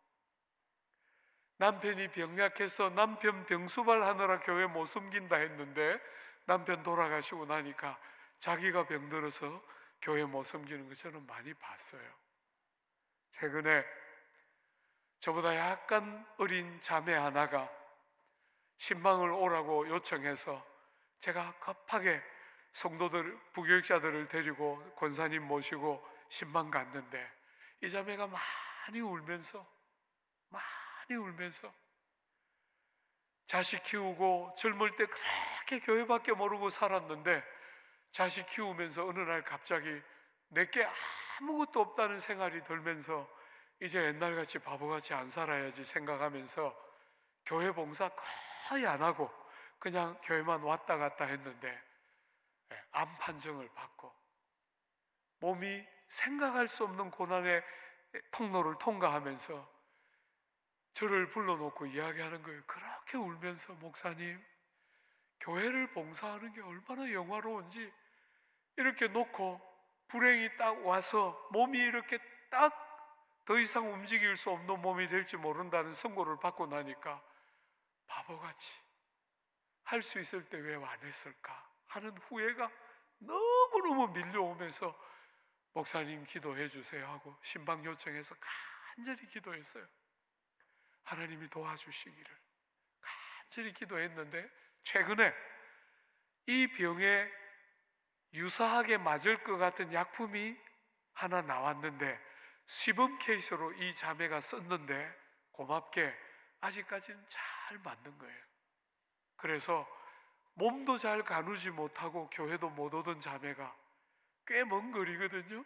B: 남편이 병약해서 남편 병수발 하느라 교회 못 숨긴다 했는데 남편 돌아가시고 나니까 자기가 병들어서 교회 못 숨기는 거 저는 많이 봤어요. 최근에 저보다 약간 어린 자매 하나가 신방을 오라고 요청해서 제가 급하게 성도들, 부교육자들을 데리고 권사님 모시고 신방 갔는데 이 자매가 많이 울면서 자식 키우고 젊을 때 그렇게 교회밖에 모르고 살았는데 자식 키우면서 어느 날 갑자기 내게 아무것도 없다는 생활이 들면서 이제 옛날같이 바보같이 안 살아야지 생각하면서 교회 봉사 거의 안 하고 그냥 교회만 왔다 갔다 했는데 암 판정을 받고 몸이 생각할 수 없는 고난의 통로를 통과하면서 저를 불러놓고 이야기하는 거예요. 그렇게 울면서, 목사님, 교회를 봉사하는 게 얼마나 영화로운지, 이렇게 놓고 불행이 딱 와서 몸이 이렇게 딱 더 이상 움직일 수 없는 몸이 될지 모른다는 선고를 받고 나니까 바보같이 할 수 있을 때 왜 안 했을까 하는 후회가 너무너무 밀려오면서 목사님 기도해 주세요 하고 신방 요청해서 간절히 기도했어요. 하나님이 도와주시기를 간절히 기도했는데 최근에 이 병에 유사하게 맞을 것 같은 약품이 하나 나왔는데 시범 케이스로 이 자매가 썼는데 고맙게 아직까지는 잘 맞는 거예요. 그래서 몸도 잘 가누지 못하고 교회도 못 오던 자매가 꽤 먼 거리거든요.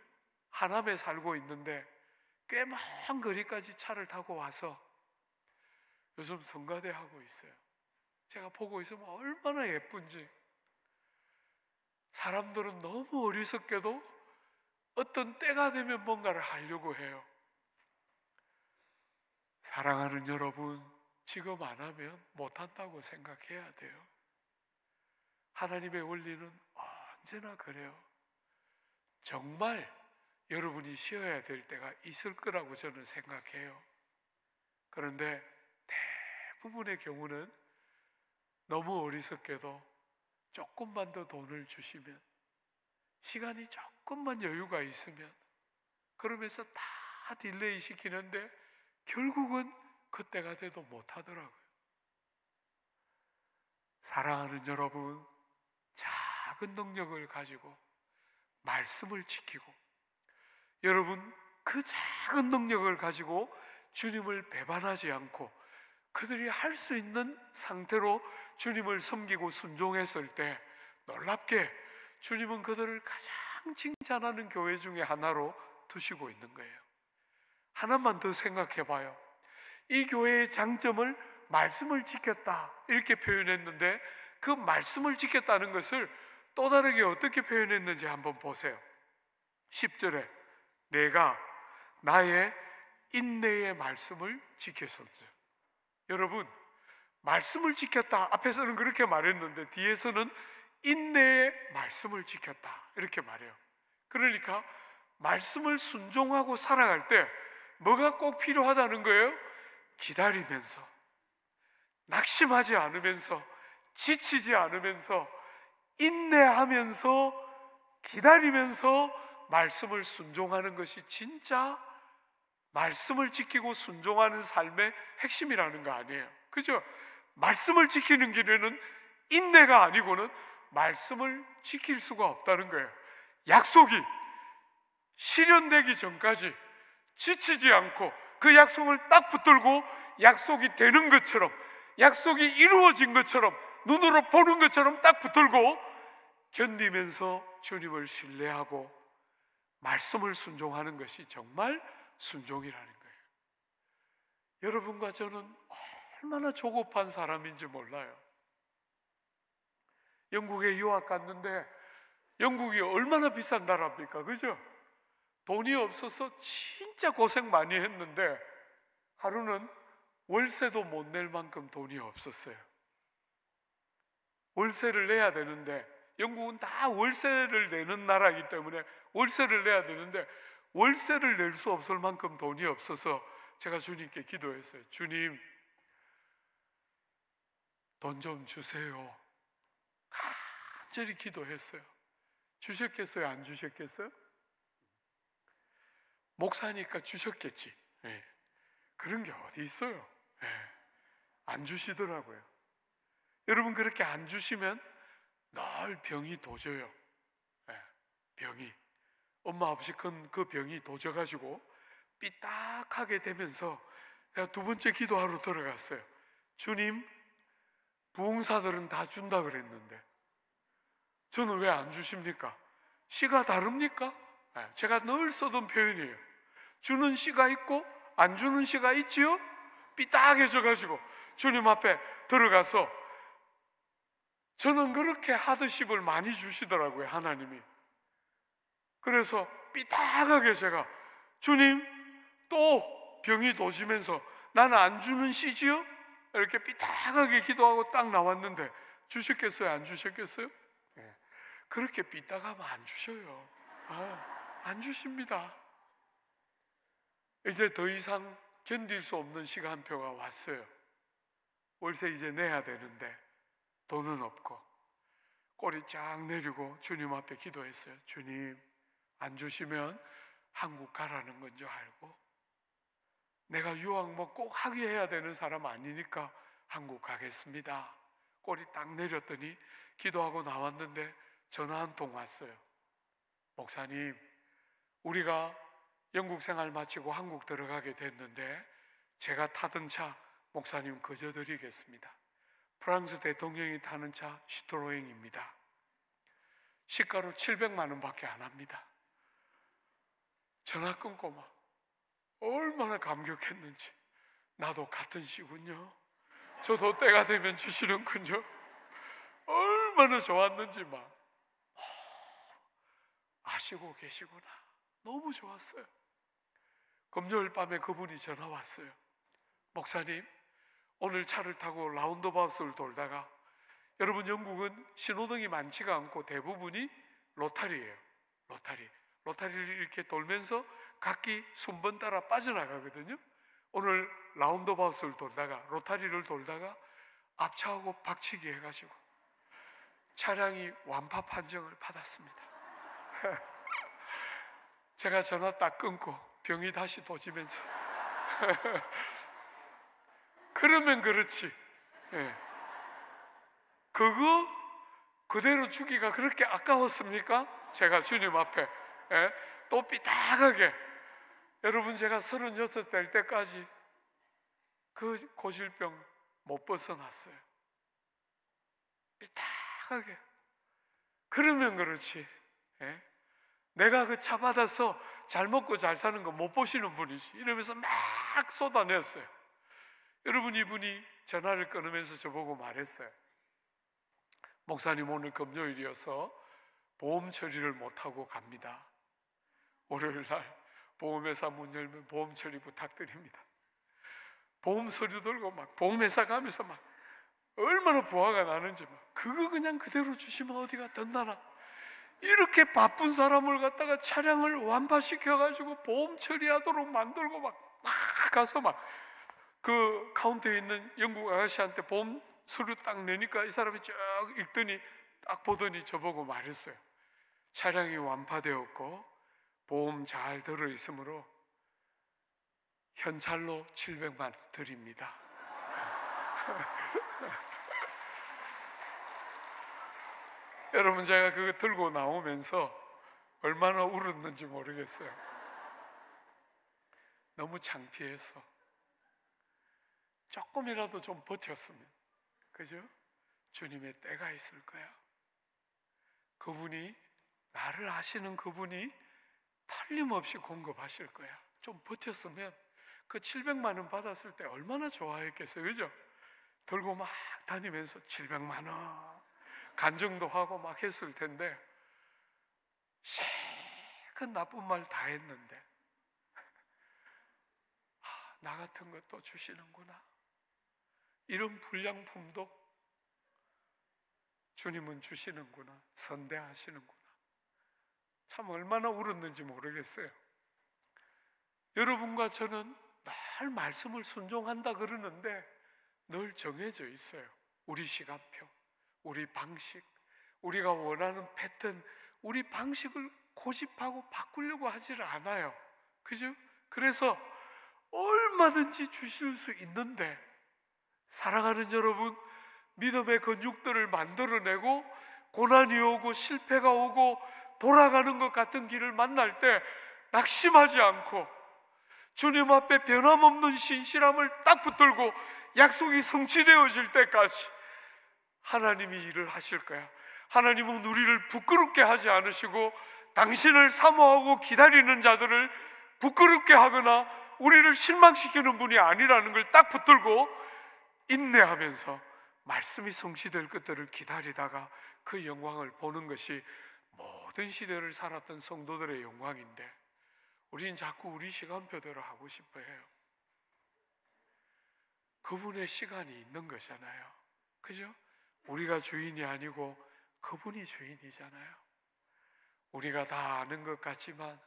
B: 하남에 살고 있는데 꽤 먼 거리까지 차를 타고 와서 요즘 성가대 하고 있어요. 제가 보고 있으면 얼마나 예쁜지. 사람들은 너무 어리석게도 어떤 때가 되면 뭔가를 하려고 해요. 사랑하는 여러분, 지금 안 하면 못한다고 생각해야 돼요. 하나님의 원리는 언제나 그래요. 정말 여러분이 쉬어야 될 때가 있을 거라고 저는 생각해요. 그런데 대부분의 경우는 너무 어리석게도 조금만 더 돈을 주시면, 시간이 조금만 여유가 있으면, 그러면서 다 딜레이 시키는데 결국은 그때가 돼도 못하더라고요. 사랑하는 여러분, 작은 능력을 가지고 말씀을 지키고, 여러분 그 작은 능력을 가지고 주님을 배반하지 않고 그들이 할 수 있는 상태로 주님을 섬기고 순종했을 때, 놀랍게 주님은 그들을 가장 칭찬하는 교회 중에 하나로 두시고 있는 거예요. 하나만 더 생각해 봐요. 이 교회의 장점을 말씀을 지켰다 이렇게 표현했는데, 그 말씀을 지켰다는 것을 또 다르게 어떻게 표현했는지 한번 보세요. 10절에 내가 나의 인내의 말씀을 지켰었어요. 여러분, 말씀을 지켰다 앞에서는 그렇게 말했는데 뒤에서는 인내의 말씀을 지켰다 이렇게 말해요. 그러니까 말씀을 순종하고 살아갈 때 뭐가 꼭 필요하다는 거예요? 기다리면서, 낙심하지 않으면서, 지치지 않으면서, 인내하면서, 기다리면서 말씀을 순종하는 것이 진짜 말씀을 지키고 순종하는 삶의 핵심이라는 거 아니에요. 그죠? 말씀을 지키는 길에는 인내가 아니고는 말씀을 지킬 수가 없다는 거예요. 약속이 실현되기 전까지 지치지 않고 그 약속을 딱 붙들고 약속이 되는 것처럼, 약속이 이루어진 것처럼, 눈으로 보는 것처럼 딱 붙들고 견디면서 주님을 신뢰하고 말씀을 순종하는 것이 정말 순종이라는 거예요. 여러분과 저는 얼마나 조급한 사람인지 몰라요. 영국에 유학 갔는데 영국이 얼마나 비싼 나라입니까? 그죠? 돈이 없어서 진짜 고생 많이 했는데 하루는 월세도 못 낼 만큼 돈이 없었어요. 월세를 내야 되는데, 영국은 다 월세를 내는 나라이기 때문에 월세를 내야 되는데 월세를 낼 수 없을 만큼 돈이 없어서 제가 주님께 기도했어요. 주님, 돈 좀 주세요. 간절히 기도했어요. 주셨겠어요? 안 주셨겠어요? 목사니까 주셨겠지. 네. 그런 게 어디 있어요? 네. 안 주시더라고요. 여러분, 그렇게 안 주시면 늘 병이 도져요. 네. 병이, 엄마 아버지 그 병이 도져가지고 삐딱하게 되면서 제가 두 번째 기도하러 들어갔어요. 주님, 부흥사들은 다 준다 그랬는데 저는 왜 안 주십니까? 씨가 다릅니까? 제가 늘 쓰던 표현이에요. 주는 씨가 있고 안 주는 씨가 있지요? 삐딱해져가지고 주님 앞에 들어가서, 저는 그렇게 하드십을 많이 주시더라고요, 하나님이. 그래서 삐딱하게 제가, 주님, 또 병이 도지면서 나는 안 주는 씨지요? 이렇게 삐딱하게 기도하고 딱 나왔는데 주셨겠어요? 안 주셨겠어요? 네. 그렇게 삐딱하면 안 주셔요. 안 주십니다. 이제 더 이상 견딜 수 없는 시간표가 왔어요. 월세 이제 내야 되는데 돈은 없고 꼬리 쫙 내리고 주님 앞에 기도했어요. 주님, 안 주시면 한국 가라는 건 줄 알고, 내가 유학 뭐 꼭 하게 해야 되는 사람 아니니까 한국 가겠습니다. 꼬리 딱 내렸더니 기도하고 나왔는데 전화 한 통 왔어요. 목사님, 우리가 영국 생활 마치고 한국 들어가게 됐는데 제가 타던 차 목사님 거저 드리겠습니다. 프랑스 대통령이 타는 차 시트로eng입니다. 시가로 700만 원밖에 안 합니다. 전화 끊고 막 얼마나 감격했는지, 나도 같은 시군요, 저도 때가 되면 주시는군요, 얼마나 좋았는지 막 아시고 계시구나. 너무 좋았어요. 금요일 밤에 그분이 전화 왔어요. 목사님, 오늘 차를 타고 라운드바웃을 돌다가, 여러분 영국은 신호등이 많지가 않고 대부분이 로타리예요. 로타리를 이렇게 돌면서 각기 순번 따라 빠져나가거든요. 오늘 라운드바웃을 돌다가, 로타리를 돌다가 앞차하고 박치기 해가지고 차량이 완파 판정을 받았습니다. 제가 전화 딱 끊고 병이 다시 도지면서 그러면 그렇지, 예. 그거 그대로 주기가 그렇게 아까웠습니까? 제가 주님 앞에, 예? 또 삐딱하게, 여러분 제가 36 될 때까지 그 고질병 못 벗어났어요. 삐딱하게. 그러면 그렇지, 예? 내가 그 차 받아서 잘 먹고 잘 사는 거 못 보시는 분이지, 이러면서 막 쏟아냈어요. 여러분, 이분이 전화를 끊으면서 저보고 말했어요. 목사님, 오늘 금요일이어서 보험 처리를 못하고 갑니다. 월요일 날 보험회사 문 열면 보험 처리 부탁드립니다. 보험 서류 들고 막 보험회사 가면서 막 얼마나 부하가 나는지, 막 그거 그냥 그대로 주시면 어디가 덧나나, 이렇게 바쁜 사람을 갖다가 차량을 완파시켜가지고 보험 처리하도록 만들고 막 가서 막 그 카운터에 있는 영국 아가씨한테 보험 서류 딱 내니까 이 사람이 쭉 읽더니 딱 보더니 저보고 말했어요. 차량이 완파되었고 보험 잘 들어있으므로 현찰로 700만 원 드립니다. 여러분, 제가 그거 들고 나오면서 얼마나 울었는지 모르겠어요. 너무 창피해서. 조금이라도 좀 버텼으면, 그죠? 주님의 때가 있을 거야. 그분이, 나를 아시는 그분이 틀림없이 공급하실 거야. 좀 버텼으면 그 700만 원 받았을 때 얼마나 좋아했겠어요, 그죠? 들고 막 다니면서 700만 원 간증도 하고 막 했을 텐데, 그 나쁜 말 다 했는데, 나 같은 것도 주시는구나. 이런 불량품도 주님은 주시는구나, 선대하시는구나. 참 얼마나 울었는지 모르겠어요. 여러분과 저는 늘 말씀을 순종한다 그러는데 늘 정해져 있어요. 우리 시간표, 우리 방식, 우리가 원하는 패턴, 우리 방식을 고집하고 바꾸려고 하지를 않아요, 그죠? 그래서 얼마든지 주실 수 있는데, 사랑하는 여러분, 믿음의 근육들을 만들어내고 고난이 오고 실패가 오고 돌아가는 것 같은 길을 만날 때 낙심하지 않고 주님 앞에 변함없는 신실함을 딱 붙들고 약속이 성취되어질 때까지 하나님이 일을 하실 거야. 하나님은 우리를 부끄럽게 하지 않으시고 당신을 사모하고 기다리는 자들을 부끄럽게 하거나 우리를 실망시키는 분이 아니라는 걸 딱 붙들고 인내하면서 말씀이 성취될 것들을 기다리다가 그 영광을 보는 것이 모든 시대를 살았던 성도들의 영광인데, 우린 자꾸 우리 시간표대로 하고 싶어 해요. 그분의 시간이 있는 거잖아요, 그죠? 우리가 주인이 아니고 그분이 주인이잖아요. 우리가 다 아는 것 같지만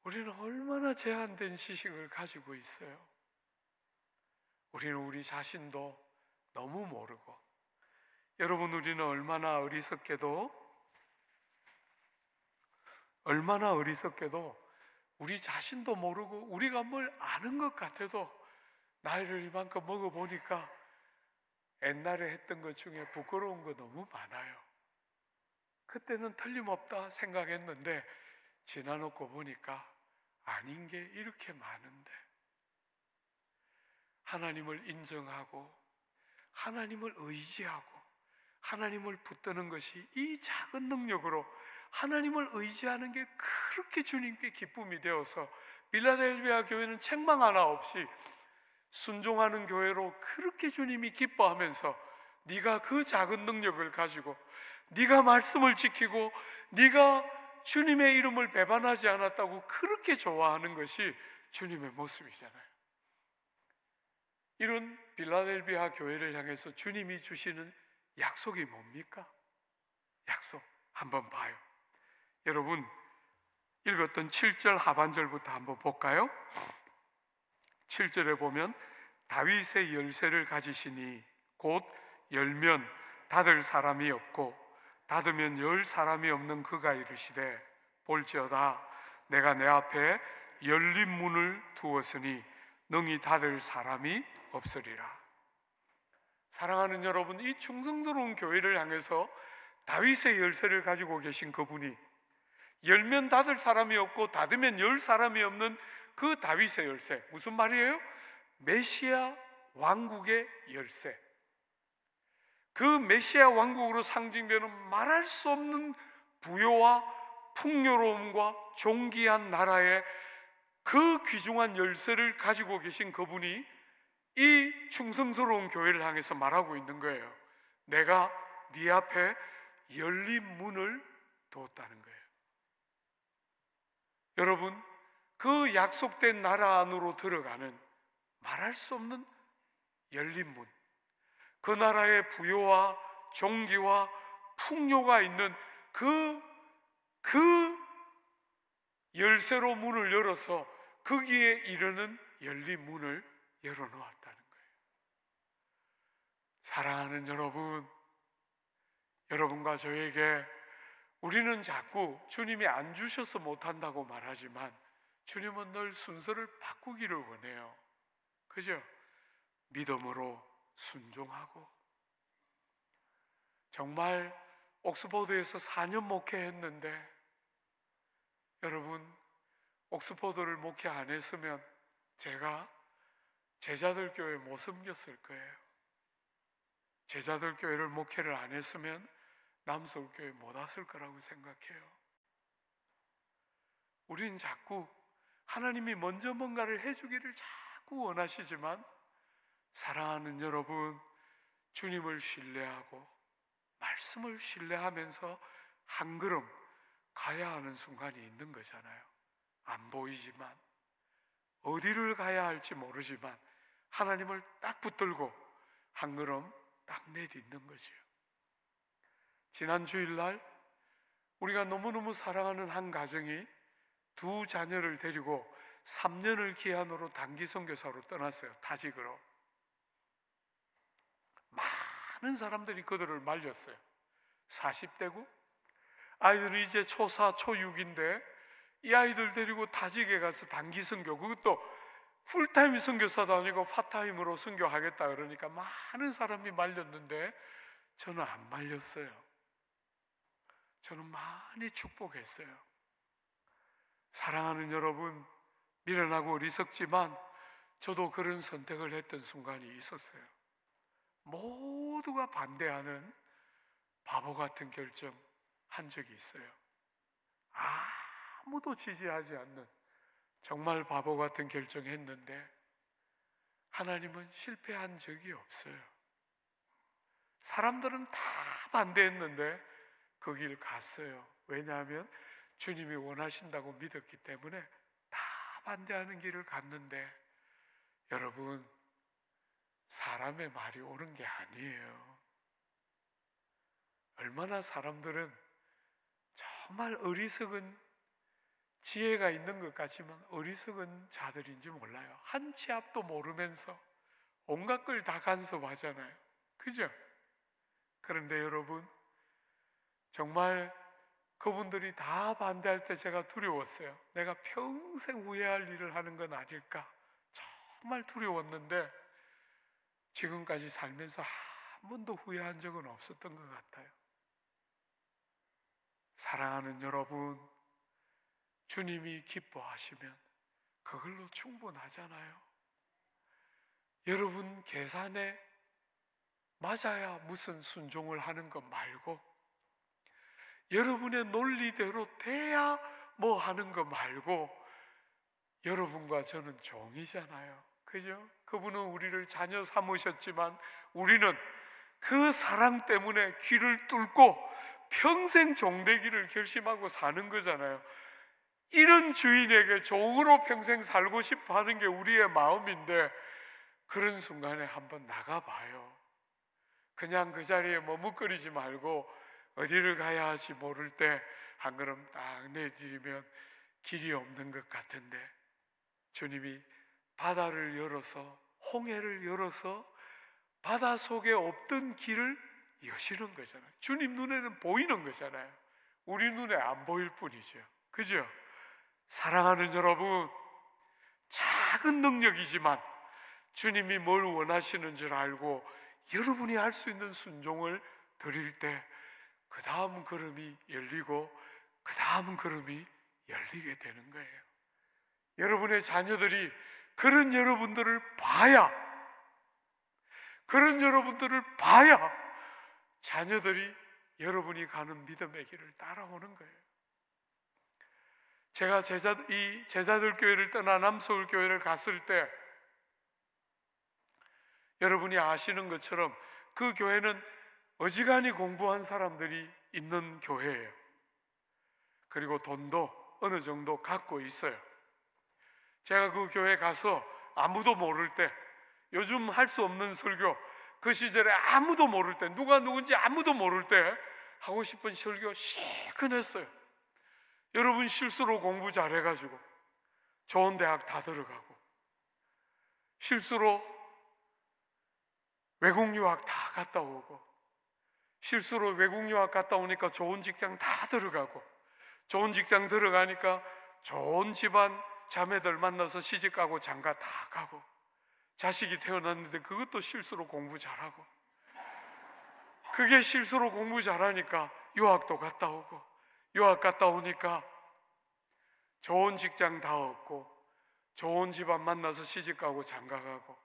B: 우리는 얼마나 제한된 지식을 가지고 있어요. 우리는 우리 자신도 너무 모르고, 여러분, 우리는 얼마나 어리석게도 우리 자신도 모르고 우리가 뭘 아는 것 같아도 나이를 이만큼 먹어보니까 옛날에 했던 것 중에 부끄러운 거 너무 많아요. 그때는 틀림없다 생각했는데 지나놓고 보니까 아닌 게 이렇게 많은데, 하나님을 인정하고 하나님을 의지하고 하나님을 붙드는 것이 이 작은 능력으로 하나님을 의지하는 게 그렇게 주님께 기쁨이 되어서 빌라델비아 교회는 책망 하나 없이 순종하는 교회로 그렇게 주님이 기뻐하면서, 네가 그 작은 능력을 가지고 네가 말씀을 지키고 네가 주님의 이름을 배반하지 않았다고 그렇게 좋아하는 것이 주님의 모습이잖아요. 이런 빌라델비아 교회를 향해서 주님이 주시는 약속이 뭡니까? 약속 한번 봐요. 여러분 읽었던 7절 하반절부터 한번 볼까요? 7절에 보면 다윗의 열쇠를 가지시니 곧 열면 닫을 사람이 없고 닫으면 열 사람이 없는 그가 이르시되 볼지어다 내가 내 앞에 열린 문을 두었으니 능히 닫을 사람이 없으리라. 사랑하는 여러분, 이 충성스러운 교회를 향해서 다윗의 열쇠를 가지고 계신 그분이 열면 닫을 사람이 없고 닫으면 열 사람이 없는 그 다윗의 열쇠, 무슨 말이에요? 메시아 왕국의 열쇠. 그 메시아 왕국으로 상징되는 말할 수 없는 부요와 풍요로움과 존귀한 나라의 그 귀중한 열쇠를 가지고 계신 그분이 이 충성스러운 교회를 향해서 말하고 있는 거예요. 내가 네 앞에 열린 문을 두었다는 거예요. 여러분, 그 약속된 나라 안으로 들어가는 말할 수 없는 열린 문, 그 나라의 부요와 존귀와 풍요가 있는 그 열쇠로 문을 열어서 거기에 이르는 열린 문을 열어놓았다는 거예요. 사랑하는 여러분, 여러분과 저에게 우리는 자꾸 주님이 안 주셔서 못한다고 말하지만 주님은 늘 순서를 바꾸기를 원해요. 그죠? 믿음으로 순종하고. 정말 옥스포드에서 4년 목회했는데 여러분, 옥스포드를 목회 안 했으면 제가 제자들 교회 못 섬겼을 거예요. 제자들 교회를 목회를 안 했으면 남서울 교회 못 왔을 거라고 생각해요. 우린 자꾸 하나님이 먼저 뭔가를 해주기를 자꾸 원하시지만 사랑하는 여러분, 주님을 신뢰하고 말씀을 신뢰하면서 한 걸음 가야 하는 순간이 있는 거잖아요. 안 보이지만, 어디를 가야 할지 모르지만 하나님을 딱 붙들고 한 걸음 딱 내딛는 거죠. 지난 주일날 우리가 너무너무 사랑하는 한 가정이 두 자녀를 데리고 3년을 기한으로 단기 선교사로 떠났어요. 타직으로. 많은 사람들이 그들을 말렸어요. 40대고 아이들이 이제 초4, 초6인데 이 아이들 데리고 타직에 가서 단기 선교, 그것도 풀타임 선교사도 아니고 파타임으로 선교하겠다 그러니까 많은 사람이 말렸는데 저는 안 말렸어요. 저는 많이 축복했어요. 사랑하는 여러분, 미련하고 어리석지만 저도 그런 선택을 했던 순간이 있었어요. 모두가 반대하는 바보 같은 결정 한 적이 있어요. 아무도 지지하지 않는 정말 바보 같은 결정했는데 하나님은 실패한 적이 없어요. 사람들은 다 반대했는데 그 길 갔어요. 왜냐하면 주님이 원하신다고 믿었기 때문에 다 반대하는 길을 갔는데 여러분, 사람의 말이 옳은 게 아니에요. 얼마나 사람들은 정말 어리석은 지혜가 있는 것 같지만 어리석은 자들인지 몰라요. 한 치 앞도 모르면서 온갖 걸 다 간섭하잖아요. 그죠? 그런데 여러분, 정말 그분들이 다 반대할 때 제가 두려웠어요. 내가 평생 후회할 일을 하는 건 아닐까, 정말 두려웠는데 지금까지 살면서 한 번도 후회한 적은 없었던 것 같아요. 사랑하는 여러분, 주님이 기뻐하시면 그걸로 충분하잖아요. 여러분 계산에 맞아야 무슨 순종을 하는 것 말고, 여러분의 논리대로 돼야 뭐 하는 거 말고, 여러분과 저는 종이잖아요. 그죠? 그분은 우리를 자녀 삼으셨지만 우리는 그 사랑 때문에 귀를 뚫고 평생 종되기를 결심하고 사는 거잖아요. 이런 주인에게 종으로 평생 살고 싶어 하는 게 우리의 마음인데, 그런 순간에 한번 나가봐요. 그냥 그 자리에 머뭇거리지 말고 어디를 가야 할지 모를 때 한 걸음 딱 내디디면 길이 없는 것 같은데, 주님이 바다를 열어서, 홍해를 열어서 바다 속에 없던 길을 여시는 거잖아요. 주님 눈에는 보이는 거잖아요. 우리 눈에 안 보일 뿐이죠. 그죠? 사랑하는 여러분, 작은 능력이지만 주님이 뭘 원하시는 줄 알고 여러분이 할 수 있는 순종을 드릴 때 그 다음 걸음이 열리고 그 다음 걸음이 열리게 되는 거예요. 여러분의 자녀들이 그런 여러분들을 봐야, 자녀들이 여러분이 가는 믿음의 길을 따라오는 거예요. 제가 이 제자들 교회를 떠나 남서울 교회를 갔을 때, 여러분이 아시는 것처럼 그 교회는 어지간히 공부한 사람들이 있는 교회예요. 그리고 돈도 어느 정도 갖고 있어요. 제가 그 교회 가서 아무도 모를 때, 요즘 할 수 없는 설교, 그 시절에 아무도 모를 때, 누가 누군지 아무도 모를 때 하고 싶은 설교 시큰했어요. 여러분 실수로 공부 잘해가지고 좋은 대학 다 들어가고, 실수로 외국 유학 다 갔다 오고, 실수로 외국 유학 갔다 오니까 좋은 직장 다 들어가고, 좋은 직장 들어가니까 좋은 집안 자매들 만나서 시집가고 장가 다 가고, 자식이 태어났는데 그것도 실수로 공부 잘하고, 그게 실수로 공부 잘하니까 유학도 갔다 오고, 유학 갔다 오니까 좋은 직장 다 얻고, 좋은 집안 만나서 시집가고 장가 가고,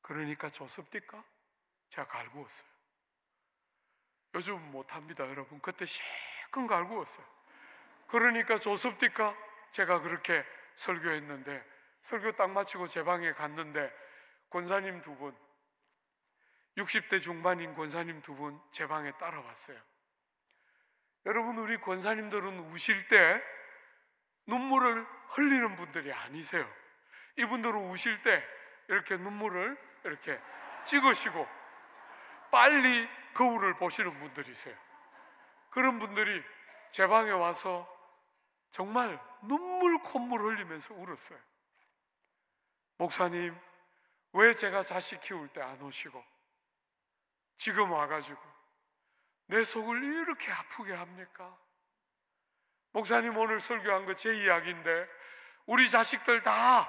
B: 그러니까 좋습니까? 제가 갈구었어요. 요즘 못합니다 여러분. 그때 실컷 갈구었어요. 그러니까 좋습니까? 제가 그렇게 설교했는데, 설교 딱 마치고 제 방에 갔는데 권사님 두 분, 60대 중반인 권사님 두 분 제 방에 따라왔어요. 여러분, 우리 권사님들은 우실 때 눈물을 흘리는 분들이 아니세요. 이분들은 우실 때 이렇게 눈물을 이렇게 찍으시고 빨리 거울을 보시는 분들이세요. 그런 분들이 제 방에 와서 정말 눈물 콧물 흘리면서 울었어요. 목사님, 왜 제가 자식 키울 때 안 오시고 지금 와가지고 내 속을 이렇게 아프게 합니까? 목사님, 오늘 설교한 거 제 이야기인데 우리 자식들 다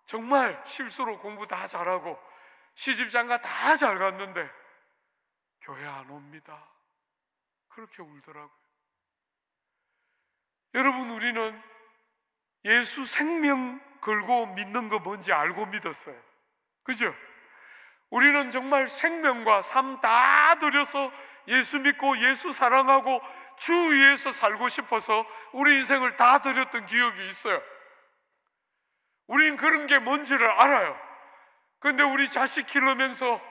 B: 정말 실수로 공부 다 잘하고 시집장가 다 잘 갔는데 교회 안 옵니다. 그렇게 울더라고요. 여러분, 우리는 예수 생명 걸고 믿는 거 뭔지 알고 믿었어요. 그죠? 우리는 정말 생명과 삶 다 들여서 예수 믿고 예수 사랑하고 주 위에서 살고 싶어서 우리 인생을 다 드렸던 기억이 있어요. 우린 그런 게 뭔지를 알아요. 그런데 우리 자식 기르면서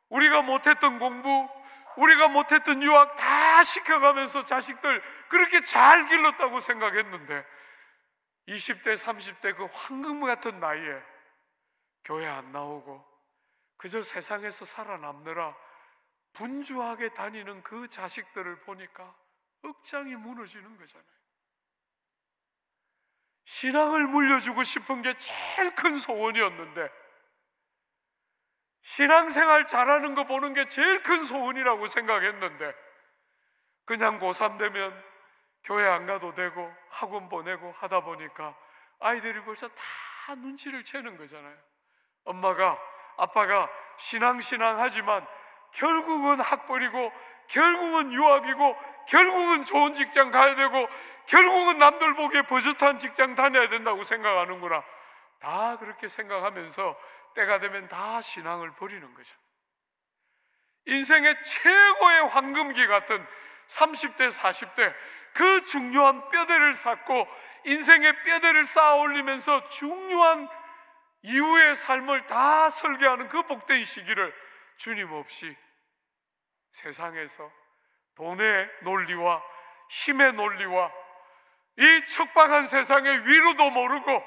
B: 우리가 못했던 공부, 우리가 못했던 유학 다 시켜가면서 자식들 그렇게 잘 길렀다고 생각했는데 20대, 30대 그 황금 같은 나이에 교회 안 나오고 그저 세상에서 살아남느라 분주하게 다니는 그 자식들을 보니까 억장이 무너지는 거잖아요. 신앙을 물려주고 싶은 게 제일 큰 소원이었는데, 신앙생활 잘하는 거 보는 게 제일 큰 소원이라고 생각했는데, 그냥 고3 되면 교회 안 가도 되고 학원 보내고 하다 보니까 아이들이 벌써 다 눈치를 채는 거잖아요. 엄마가, 아빠가 신앙 하지만 결국은 학벌이고 결국은 유학이고 결국은 좋은 직장 가야 되고 결국은 남들 보기에 버젓한 직장 다녀야 된다고 생각하는구나. 다 그렇게 생각하면서 때가 되면 다 신앙을 버리는 거죠. 인생의 최고의 황금기 같은 30대, 40대 그 중요한 뼈대를 쌓고 인생의 뼈대를 쌓아 올리면서 중요한 이후의 삶을 다 설계하는 그 복된 시기를 주님 없이 세상에서 돈의 논리와 힘의 논리와 이 척박한 세상의 위로도 모르고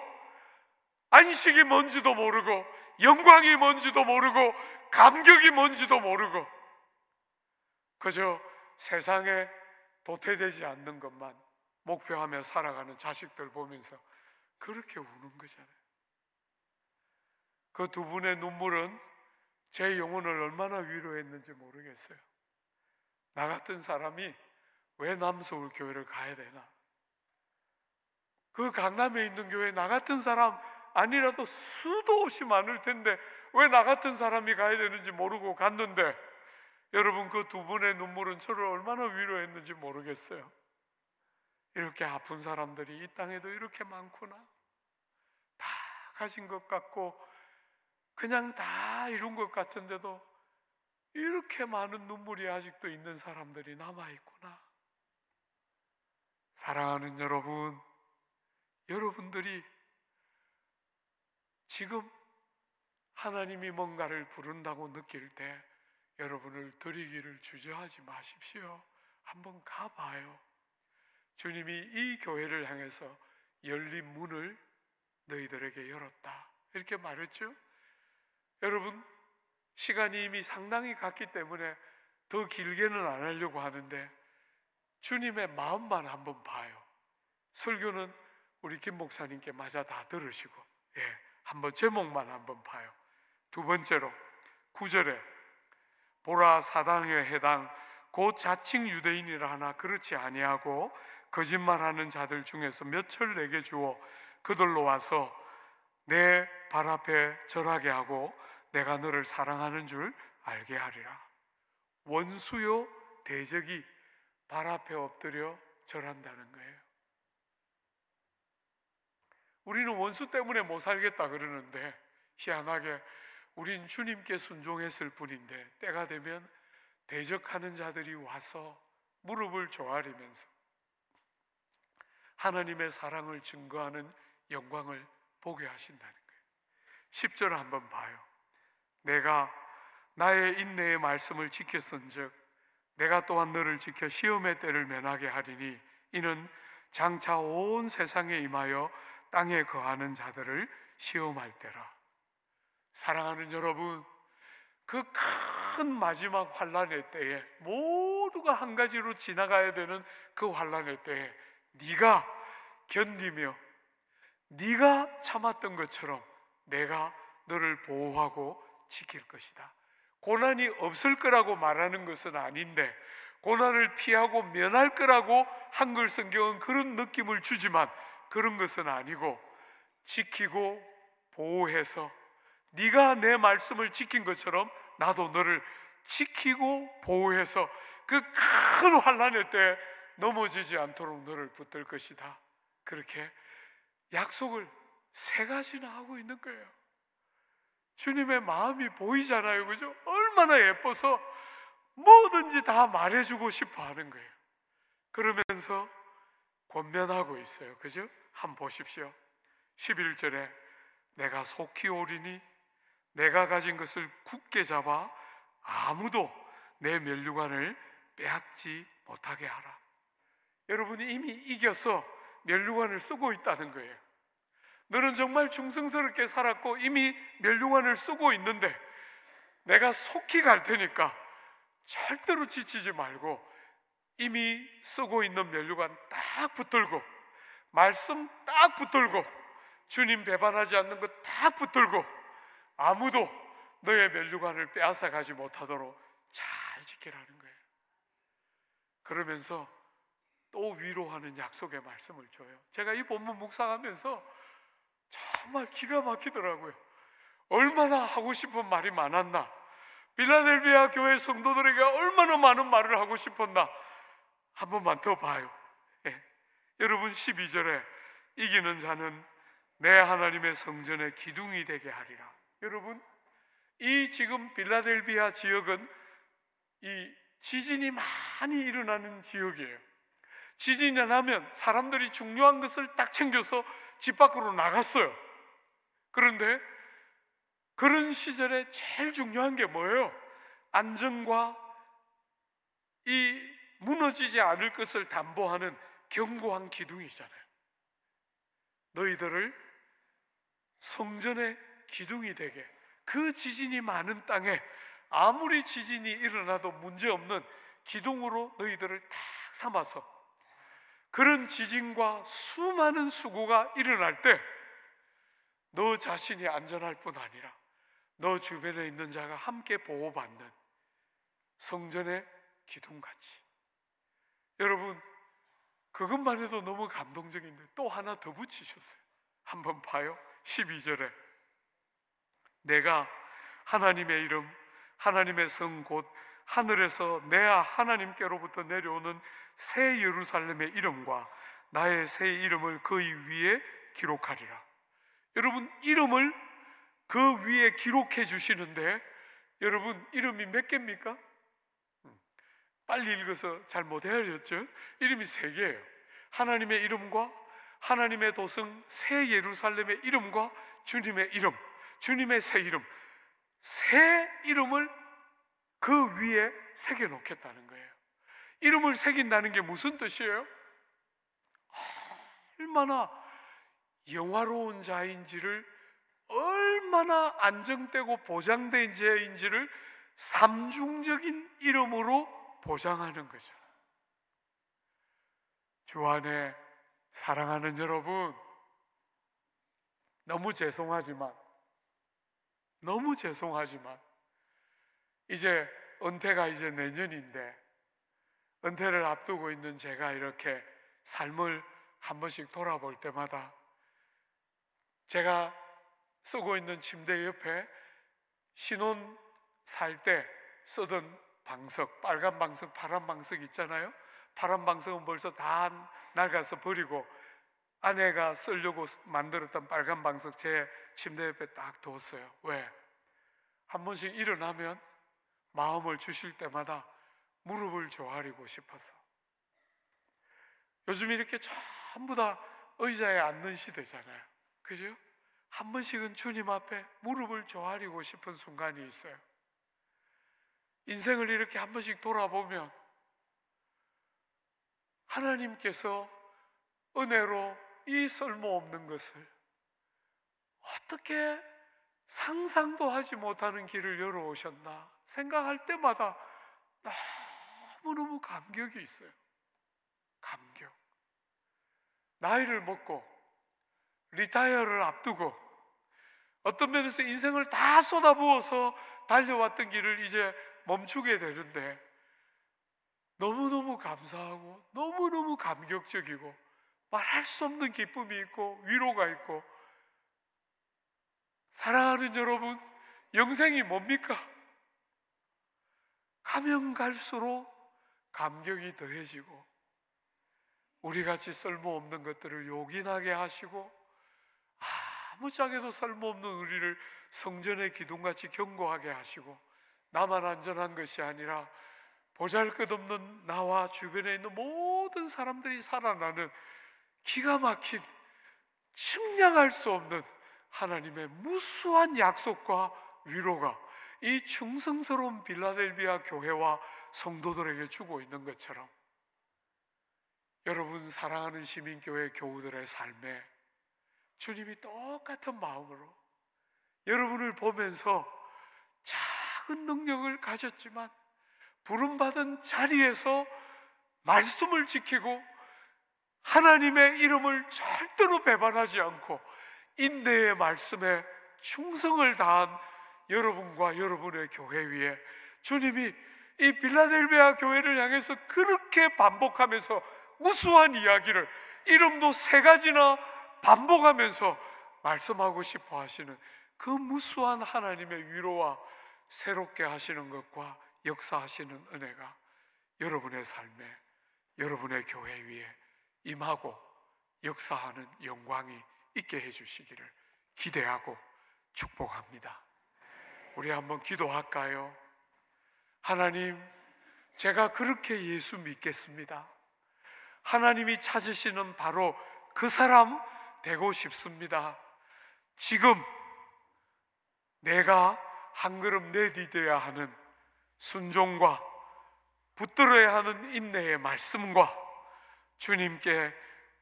B: 안식이 뭔지도 모르고 영광이 뭔지도 모르고 감격이 뭔지도 모르고 그저 세상에 도태되지 않는 것만 목표하며 살아가는 자식들 보면서 그렇게 우는 거잖아요. 그 두 분의 눈물은 제 영혼을 얼마나 위로했는지 모르겠어요. 나 같은 사람이 왜 남서울 교회를 가야 되나? 그 강남에 있는 교회 나 같은 사람 아니라도 수도 없이 많을 텐데 왜 나 같은 사람이 가야 되는지 모르고 갔는데, 여러분 그 두 분의 눈물은 저를 얼마나 위로했는지 모르겠어요. 이렇게 아픈 사람들이 이 땅에도 이렇게 많구나. 다 가진 것 같고 그냥 다 이룬 것 같은데도 이렇게 많은 눈물이 아직도 있는 사람들이 남아있구나. 사랑하는 여러분, 여러분들이 지금 하나님이 뭔가를 부른다고 느낄 때 여러분을 드리기를 주저하지 마십시오. 한번 가봐요. 주님이 이 교회를 향해서 열린 문을 너희들에게 열었다, 이렇게 말했죠. 여러분, 시간이 이미 상당히 갔기 때문에 더 길게는 안 하려고 하는데 주님의 마음만 한번 봐요. 설교는 우리 김 목사님께 마저 다 들으시고, 한번 제목만 한번 봐요. 두 번째로 9절에 보라, 사당에 해당 곧 자칭 유대인이라 하나 그렇지 아니하고 거짓말하는 자들 중에서 몇철 내게 주어 그들로 와서 내 발 앞에 절하게 하고 내가 너를 사랑하는 줄 알게 하리라. 원수요 대적이 발 앞에 엎드려 절한다는 거예요. 우리는 원수 때문에 못 살겠다 그러는데 희한하게 우린 주님께 순종했을 뿐인데 때가 되면 대적하는 자들이 와서 무릎을 조아리면서 하나님의 사랑을 증거하는 영광을 보게 하신다는 거예요. 10절 한번 봐요. 내가 나의 인내의 말씀을 지켰은즉 내가 또한 너를 지켜 시험의 때를 면하게 하리니 이는 장차 온 세상에 임하여 땅에 거하는 자들을 시험할 때라. 사랑하는 여러분, 그 큰 마지막 환난의 때에 모두가 한 가지로 지나가야 되는 그 환난의 때에 네가 견디며 네가 참았던 것처럼 내가 너를 보호하고 지킬 것이다. 고난이 없을 거라고 말하는 것은 아닌데 고난을 피하고 면할 거라고 한글 성경은 그런 느낌을 주지만 그런 것은 아니고 지키고 보호해서 네가 내 말씀을 지킨 것처럼 나도 너를 지키고 보호해서 그 큰 환난의 때 넘어지지 않도록 너를 붙들 것이다. 그렇게 약속을 3가지나 하고 있는 거예요. 주님의 마음이 보이잖아요, 그죠? 얼마나 예뻐서 뭐든지 다 말해주고 싶어 하는 거예요. 그러면서 권면하고 있어요, 그죠? 한번 보십시오. 11절에 내가 속히 오리니 내가 가진 것을 굳게 잡아 아무도 내 면류관을 빼앗지 못하게 하라. 여러분이 이미 이겨서 면류관을 쓰고 있다는 거예요. 너는 정말 충성스럽게 살았고 이미 면류관을 쓰고 있는데 내가 속히 갈 테니까 절대로 지치지 말고 이미 쓰고 있는 면류관 딱 붙들고 말씀 딱 붙들고 주님 배반하지 않는 것 딱 붙들고 아무도 너의 면류관을 빼앗아 가지 못하도록 잘 지키라는 거예요. 그러면서 또 위로하는 약속의 말씀을 줘요. 제가 이 본문 묵상하면서 정말 기가 막히더라고요. 얼마나 하고 싶은 말이 많았나, 빌라델비아 교회 성도들에게 얼마나 많은 말을 하고 싶었나. 한 번만 더 봐요. 여러분 12절에 이기는 자는 내 하나님의 성전의 기둥이 되게 하리라. 여러분, 이 지금 빌라델비아 지역은 이 지진이 많이 일어나는 지역이에요. 지진이 나면 사람들이 중요한 것을 딱 챙겨서 집 밖으로 나갔어요. 그런데 그런 시절에 제일 중요한 게 뭐예요? 안전과 이 무너지지 않을 것을 담보하는 견고한 기둥이잖아요. 너희들을 성전의 기둥이 되게, 그 지진이 많은 땅에 아무리 지진이 일어나도 문제없는 기둥으로 너희들을 딱 삼아서, 그런 지진과 수많은 수고가 일어날 때 너 자신이 안전할 뿐 아니라 너 주변에 있는 자가 함께 보호받는 성전의 기둥같이. 여러분, 그것만 해도 너무 감동적인데 또 하나 더 붙이셨어요. 한번 봐요. 12절에 내가 하나님의 이름, 하나님의 성 곧 하늘에서 내 하나님께로부터 내려오는 새 예루살렘의 이름과 나의 새 이름을 그 위에 기록하리라. 여러분, 이름을 그 위에 기록해 주시는데, 여러분, 이름이 몇 개입니까? 빨리 읽어서 잘 못 헤아렸죠? 이름이 3개예요. 하나님의 이름과 하나님의 도성 새 예루살렘의 이름과 주님의 이름, 주님의 새 이름, 새 이름을 그 위에 새겨 놓겠다는 거예요. 이름을 새긴다는 게 무슨 뜻이에요? 얼마나 영화로운 자인지를, 얼마나 안정되고 보장된 자인지를 삼중적인 이름으로 보장하는 거죠. 주 안에 사랑하는 여러분, 너무 죄송하지만 이제 은퇴가 이제 내년인데, 은퇴를 앞두고 있는 제가 이렇게 삶을 한 번씩 돌아볼 때마다 제가 쓰고 있는 침대 옆에 신혼 살 때 쓰던 방석, 빨간 방석, 파란 방석 있잖아요. 파란 방석은 벌써 다 낡아서 버리고 아내가 쓰려고 만들었던 빨간 방석 제 침대 옆에 딱 뒀어요. 왜? 한 번씩 일어나면 마음을 주실 때마다 무릎을 조아리고 싶어서. 요즘 이렇게 전부 다 의자에 앉는 시대잖아요. 그죠? 한 번씩은 주님 앞에 무릎을 조아리고 싶은 순간이 있어요. 인생을 이렇게 한 번씩 돌아보면 하나님께서 은혜로 이 쓸모없는 것을 어떻게 상상도 하지 못하는 길을 열어오셨나 생각할 때마다 너무너무 감격이 있어요. 감격. 나이를 먹고 리타이어를 앞두고 어떤 면에서 인생을 다 쏟아부어서 달려왔던 길을 이제 멈추게 되는데 너무너무 감사하고 너무너무 감격적이고 말할 수 없는 기쁨이 있고 위로가 있고. 사랑하는 여러분, 영생이 뭡니까? 가면 갈수록 감격이 더해지고 우리같이 쓸모없는 것들을 요긴하게 하시고 아무짝에도 쓸모없는 우리를 성전의 기둥같이 견고하게 하시고, 나만 안전한 것이 아니라 보잘것없는 나와 주변에 있는 모든 사람들이 살아나는 기가 막힌 측량할 수 없는 하나님의 무수한 약속과 위로가 이 충성스러운 빌라델비아 교회와 성도들에게 주고 있는 것처럼, 여러분 사랑하는 시민교회 교우들의 삶에 주님이 똑같은 마음으로 여러분을 보면서 작은 능력을 가졌지만 부름받은 자리에서 말씀을 지키고 하나님의 이름을 절대로 배반하지 않고 인내의 말씀에 충성을 다한 여러분과 여러분의 교회 위에 주님이 이 빌라델비아 교회를 향해서 그렇게 반복하면서 무수한 이야기를, 이름도 3가지나 반복하면서 말씀하고 싶어 하시는 그 무수한 하나님의 위로와 새롭게 하시는 것과 역사하시는 은혜가 여러분의 삶에, 여러분의 교회 위에 임하고 역사하는 영광이 있게 해주시기를 기대하고 축복합니다. 우리 한번 기도할까요? 하나님, 제가 그렇게 예수 믿겠습니다. 하나님이 찾으시는 바로 그 사람 되고 싶습니다. 지금 내가 한 걸음 내디뎌야 하는 순종과 붙들어야 하는 인내의 말씀과 주님께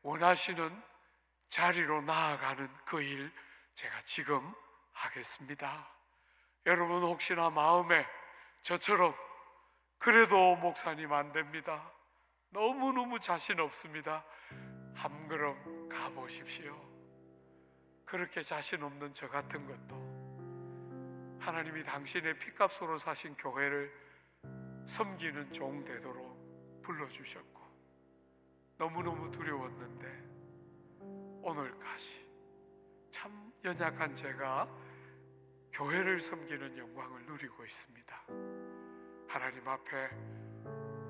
B: 원하시는 자리로 나아가는 그 일 제가 지금 하겠습니다. 여러분 혹시나 마음에 저처럼 그래도 목사님 안 됩니다, 너무너무 자신 없습니다, 한 걸음 가보십시오. 그렇게 자신 없는 저 같은 것도 하나님이 당신의 피값으로 사신 교회를 섬기는 종 되도록 불러주셨고, 너무너무 두려웠는데 오늘까지 참 연약한 제가 교회를 섬기는 영광을 누리고 있습니다. 하나님 앞에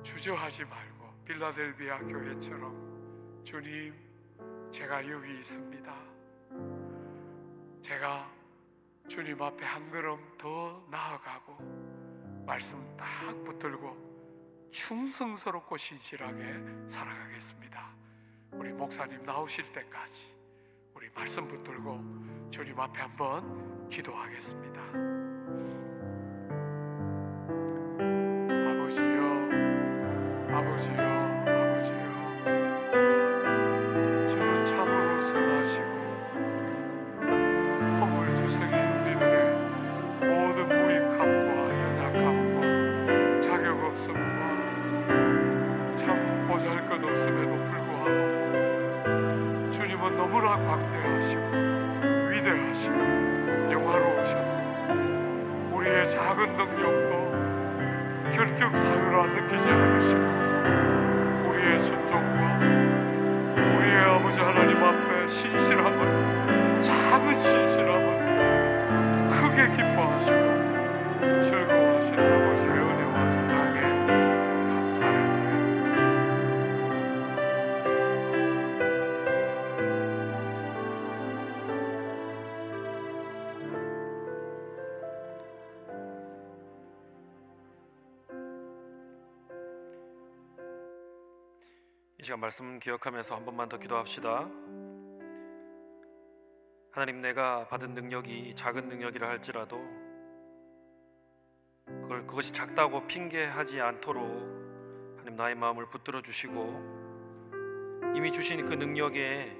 B: 주저하지 말고 빌라델비아 교회처럼 주님, 제가 여기 있습니다, 제가 주님 앞에 한 걸음 더 나아가고 말씀 딱 붙들고 충성스럽고 신실하게 살아가겠습니다. 우리 목사님 나오실 때까지 우리 말씀 붙들고 주님 앞에 한번 기도하겠습니다. 아버지여, 아버지여, 아버지여, 주는 참으로 선하시고 허물 투성이 우리들의 모든 무익함과 연약함과 자격 없음과 참 보잘것없음에도 불구하고 주님은 너무나 광대하시고 위대하시고 영화로우셔서 우리의 작은 능력도 결격 사유라 느끼지 않으시고 우리의 순종과 우리의 아버지 하나님 앞에 신실함을, 작은 신실함을 크게 기뻐하시고 즐거워하시는 아버지의 은혜와 사랑에 감사를
A: 이 시간 말씀 기억하면서 한 번만 더 기도합시다. 하나님, 내가 받은 능력이 작은 능력이라 할지라도 그것이 작다고 핑계하지 않도록 하나님 나의 마음을 붙들어 주시고 이미 주신 그 능력에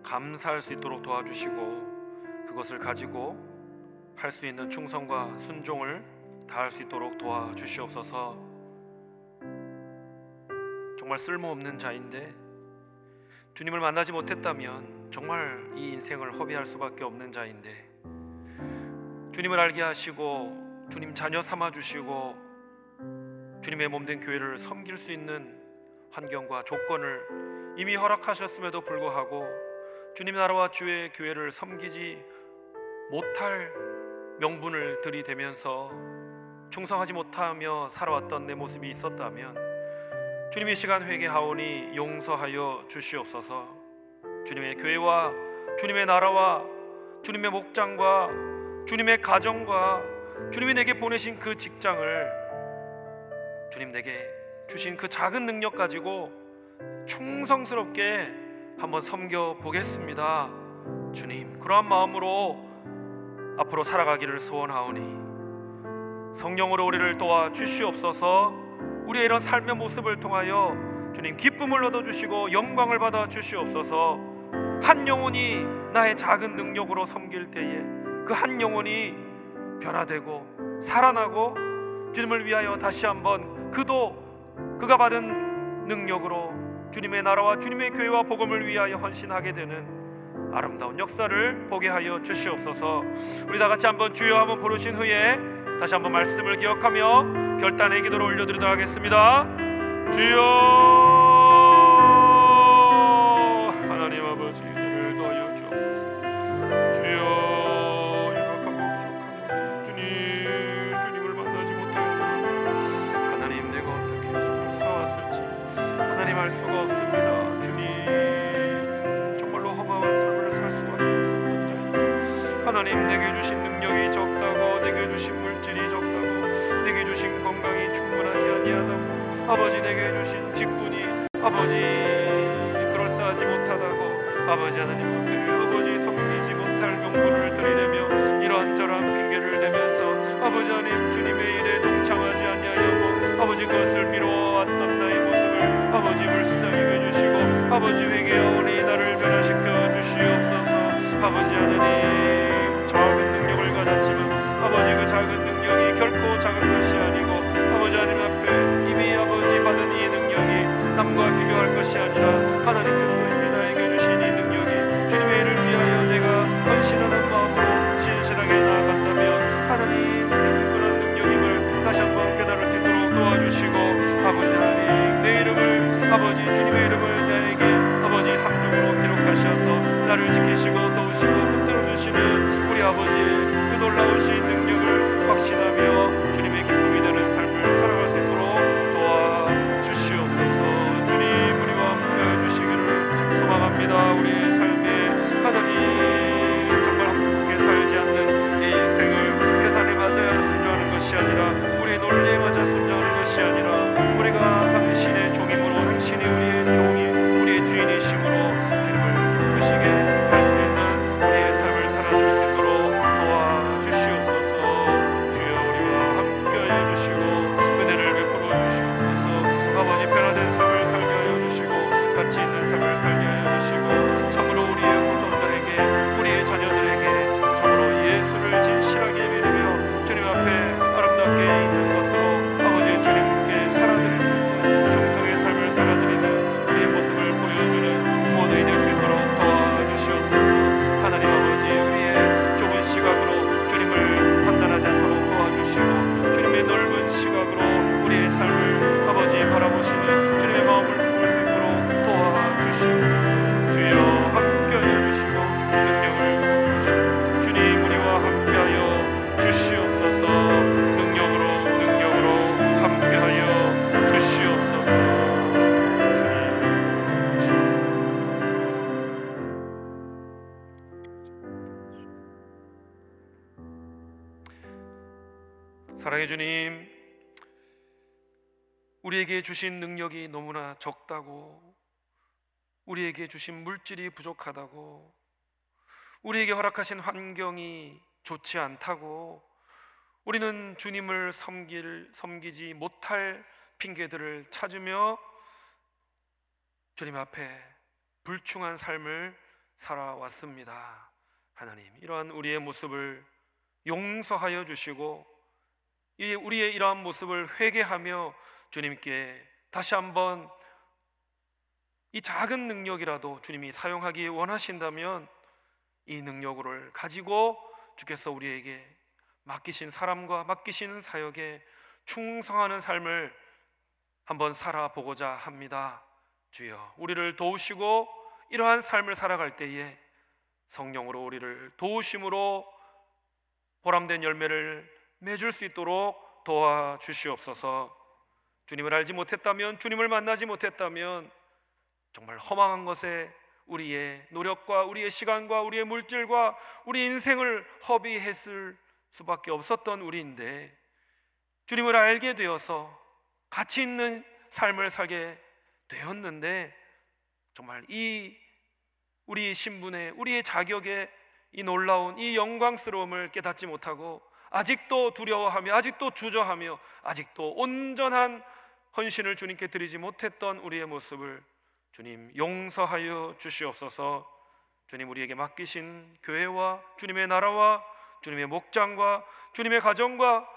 A: 감사할 수 있도록 도와주시고 그것을 가지고 할 수 있는 충성과 순종을 다할 수 있도록 도와주시옵소서. 정말 쓸모없는 자인데 주님을 만나지 못했다면 정말 이 인생을 허비할 수밖에 없는 자인데 주님을 알게 하시고 주님 자녀 삼아주시고 주님의 몸된 교회를 섬길 수 있는 환경과 조건을 이미 허락하셨음에도 불구하고 주님 나라와 주의 교회를 섬기지 못할 명분을 들이대면서 충성하지 못하며 살아왔던 내 모습이 있었다면 주님 이 시간 회개하오니 용서하여 주시옵소서. 주님의 교회와 주님의 나라와 주님의 목장과 주님의 가정과 주님이 내게 보내신 그 직장을 주님 내게 주신 그 작은 능력 가지고 충성스럽게 한번 섬겨 보겠습니다. 주님, 그러한 마음으로 앞으로 살아가기를 소원하오니 성령으로 우리를 도와 주시옵소서. 우리의 이런 삶의 모습을 통하여 주님 기쁨을 얻어주시고 영광을 받아 주시옵소서. 한 영혼이 나의 작은 능력으로 섬길 때에 그 한 영혼이 변화되고 살아나고 주님을 위하여 다시 한번 그가 받은 능력으로 주님의 나라와 주님의 교회와 복음을 위하여 헌신하게 되는 아름다운 역사를 보게 하여 주시옵소서. 우리 다 같이 한번 주여 한번 부르신 후에 다시 한번 말씀을 기억하며 결단의 기도를 올려드리도록 하겠습니다. 주여, 하나님 아버지 은혜를 더하여 주옵소서. 주여, 연약하고 부족한 주님을 만나지 못하였다면 하나님, 내가 어떻게 정말 살아왔을지 하나님 알 수가 없습니다. 주님, 정말로 허망한 삶을 살 수밖에 없었던 자인데 하나님, 내게 주신 능력이 적다고, 내게 주신 물질이 적다고, 내게 주신 건강이 충분하지 아니하다고, 아버지 내게 주신 직분이 아버지 그럴싸하지 못하다고, 아버지 하나님 앞에 아버지 섬기지 못할 명분을 들이대며 이러한저러한 핑계를 대면서 아버지 하나님 주님의 일에 동참하지 아니하려고 아버지 그것을 미루어 하나님 작은 능력을 가졌지만 아버지 그 작은 능력이 결코 작은 것이 아니고 아버지 하나님 앞에 이미 아버지 받은 이 능력이 남과 비교할 것이 아니라 하나님께서 이미 나에게 주신 이 능력이 주님의 일을 위하여 내가 헌신하는 마음으로 신실하게 나아간다면 하나님 충분한 능력임을 다시 한번 깨달을 수 있도록 도와주시고 아버지 하나님 내 이름을 아버지 주님의 이름을 나에게 아버지 상중으로 기록하셔서 나를 지키시고 도우시고 붙들어 주시는 우리 아버지 그 놀라우신 능력을 확신하며 주님의 기쁨이 되는 삶을 살아갈 수 있도록 도와주시옵소서. 주님 우리와 함께 해주시기를 소망합니다. 우리의 삶에 하나님 정말 함께 살지 않는 이 인생을 계산에 맞아야 순종하는 것이 아니라 우리의 논리에 맞아 순종하는 것이 아니라 우리가 당신의 종임으로 당신이 우리의 종이 우리의 주인이심으로 주님을 기쁘시게 할 수 있는 우리의 삶을 살아낼 수 있도록 도와주시옵소서. 주여 우리와 함께하여 주시고 은혜를 베풀어 주시옵소서. 아버지 변화된 삶을 살게 하여 주시고 가치 있는 삶을 살게 하여 주시고 참으로 우리의 후손들에게 우리의 자녀들에게 참으로 예수를 진실하게 믿으며 주님 앞에 아름답게 있는 것으로 아버지 주님께 살아드릴 수 있는 충성의 삶을 살아드리는 우리의 모습을 보여주는 모델이 될 수 있도록 도와주시옵소서. 하나님 아버지 우리의 좁은 시각으로 주님을 판단하지 않도록 도와주시고 주님의 넓은 시각으로 우리의 삶을 아버지 바라보시는 주님의 마음을 품을 수 있도록 도와주시옵소서. 주여 함께하여 주시고 능력을 부으시고 주님 우리와 함께하여 주시옵소서. 능력으로 함께하여 주시옵소서. 주님 주시옵소서. 사랑해 주님, 우리에게 주신 능력이 너무나 적다고, 우리에게 주신 물질이 부족하다고, 우리에게 허락하신 환경이 좋지 않다고 우리는 주님을 섬기지 못할 핑계들을 찾으며 주님 앞에 불충한 삶을 살아왔습니다. 하나님, 이러한 우리의 모습을 용서하여 주시고 우리의 이러한 모습을 회개하며 주님께 다시 한번 이 작은 능력이라도 주님이 사용하기 원하신다면 이 능력을 가지고 주께서 우리에게 맡기신 사람과 맡기신 사역에 충성하는 삶을 한번 살아보고자 합니다. 주여 우리를 도우시고 이러한 삶을 살아갈 때에 성령으로 우리를 도우심으로 보람된 열매를 맺을 수 있도록 도와주시옵소서. 주님을 알지 못했다면, 주님을 만나지 못했다면 정말 허망한 것에 우리의 노력과 우리의 시간과 우리의 물질과 우리 인생을 허비했을 수밖에 없었던 우리인데 주님을 알게 되어서 가치 있는 삶을 살게 되었는데 정말 이 우리의 신분에 우리의 자격에 이 놀라운 이 영광스러움을 깨닫지 못하고 아직도 두려워하며 아직도 주저하며 아직도 온전한 헌신을 주님께 드리지 못했던 우리의 모습을 주님 용서하여 주시옵소서. 주님 우리에게 맡기신 교회와 주님의 나라와 주님의 목장과 주님의 가정과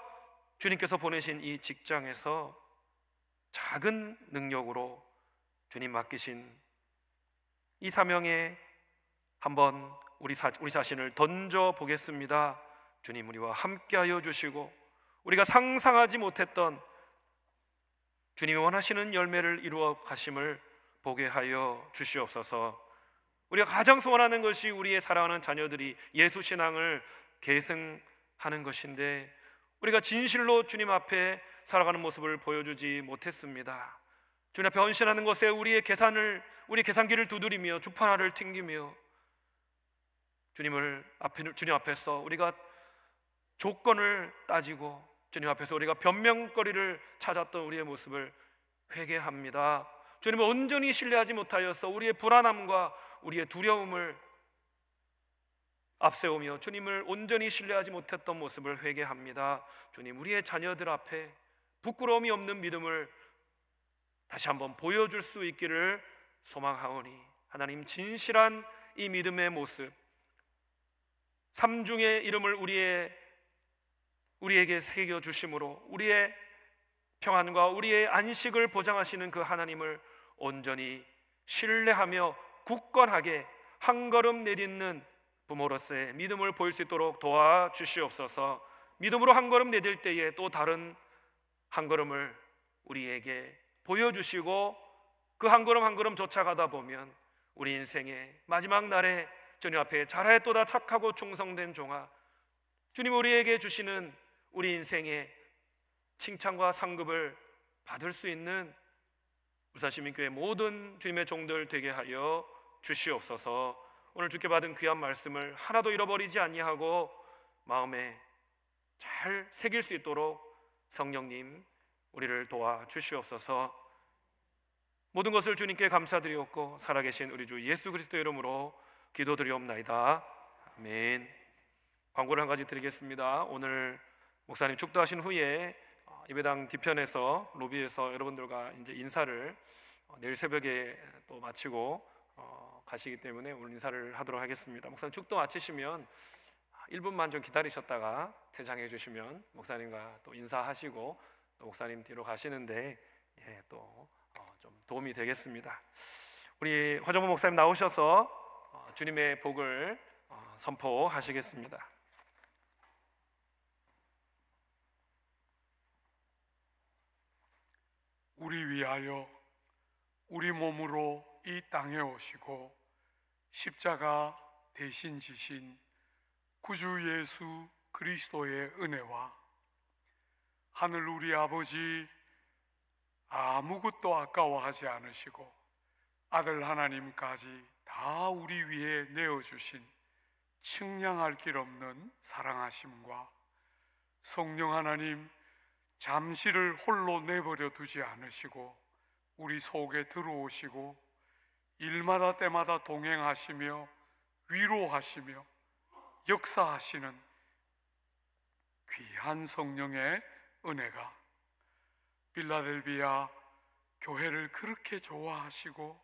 A: 주님께서 보내신 이 직장에서 작은 능력으로 주님 맡기신 이 사명에 한번 우리 자신을 던져 보겠습니다. 주님 우리와 함께하여 주시고 우리가 상상하지 못했던 주님이 원하시는 열매를 이루어 가심을 보게 하여 주시옵소서. 우리가 가장 소원하는 것이 우리의 사랑하는 자녀들이 예수 신앙을 계승하는 것인데 우리가 진실로 주님 앞에 살아가는 모습을 보여주지 못했습니다. 주님 앞에 헌신하는 것에 우리의 계산기를 두드리며 주판화를 튕기며 주님 앞에서 우리가 조건을 따지고 주님 앞에서 우리가 변명거리를 찾았던 우리의 모습을 회개합니다. 주님을 온전히 신뢰하지 못하여서 우리의 불안함과 우리의 두려움을 앞세우며 주님을 온전히 신뢰하지 못했던 모습을 회개합니다. 주님 우리의 자녀들 앞에 부끄러움이 없는 믿음을 다시 한번 보여줄 수 있기를 소망하오니 하나님 진실한 이 믿음의 모습 삼중의 이름을 우리에게 새겨 주심으로 우리의 평안과 우리의 안식을 보장하시는 그 하나님을 온전히 신뢰하며 굳건하게 한 걸음 내딛는 부모로서의 믿음을 보일 수 있도록 도와주시옵소서. 믿음으로 한 걸음 내딜 때에 또 다른 한 걸음을 우리에게 보여주시고 그 한 걸음 한 걸음 쫓아가다 보면 우리 인생의 마지막 날에 주님 앞에 잘하였도다 착하고 충성된 종아, 주님 우리에게 주시는 우리 인생의 칭찬과 상급을 받을 수 있는 울산시민교회 모든 주님의 종들 되게 하여 주시옵소서. 오늘 주께 받은 귀한 말씀을 하나도 잃어버리지 아니하고 마음에 잘 새길 수 있도록 성령님 우리를 도와주시옵소서. 모든 것을 주님께 감사드리옵고 살아계신 우리 주 예수 그리스도의 이름으로 기도드리옵나이다. 아멘. 광고를 한 가지 드리겠습니다. 오늘 목사님 축도하신 후에 예배당 뒤편에서 로비에서 여러분들과 이제 인사를 내일 새벽에 또 마치고 가시기 때문에 오늘 인사를 하도록 하겠습니다. 목사님 축도 마치시면 1분만 좀 기다리셨다가 퇴장해 주시면 목사님과 또 인사하시고 또 목사님 뒤로 가시는데 또 좀 도움이 되겠습니다. 우리 화정무 목사님 나오셔서 주님의 복을 선포하시겠습니다.
B: 우리 위하여 우리 몸으로 이 땅에 오시고 십자가 대신 지신 구주 예수 그리스도의 은혜와 하늘 우리 아버지 아무것도 아까워하지 않으시고 아들 하나님까지 다 우리 위에 내어주신 측량할 길 없는 사랑하심과 성령 하나님 잠시를 홀로 내버려 두지 않으시고 우리 속에 들어오시고 일마다 때마다 동행하시며 위로하시며 역사하시는 귀한 성령의 은혜가 필라델비아 교회를 그렇게 좋아하시고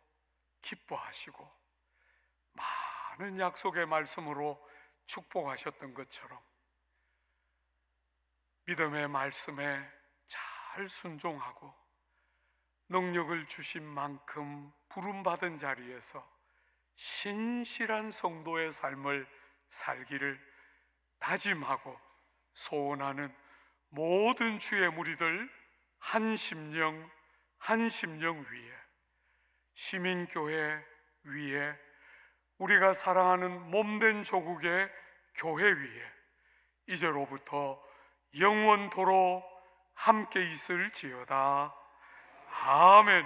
B: 기뻐하시고 많은 약속의 말씀으로 축복하셨던 것처럼 믿음의 말씀에 잘 순종하고 능력을 주신 만큼 부름받은 자리에서 신실한 성도의 삶을 살기를 다짐하고 소원하는 모든 주의 무리들 한 심령 위에 시민교회 위에 우리가 사랑하는 몸된 조국의 교회 위에 이제로부터 영원토록 함께 있을지어다. 아멘.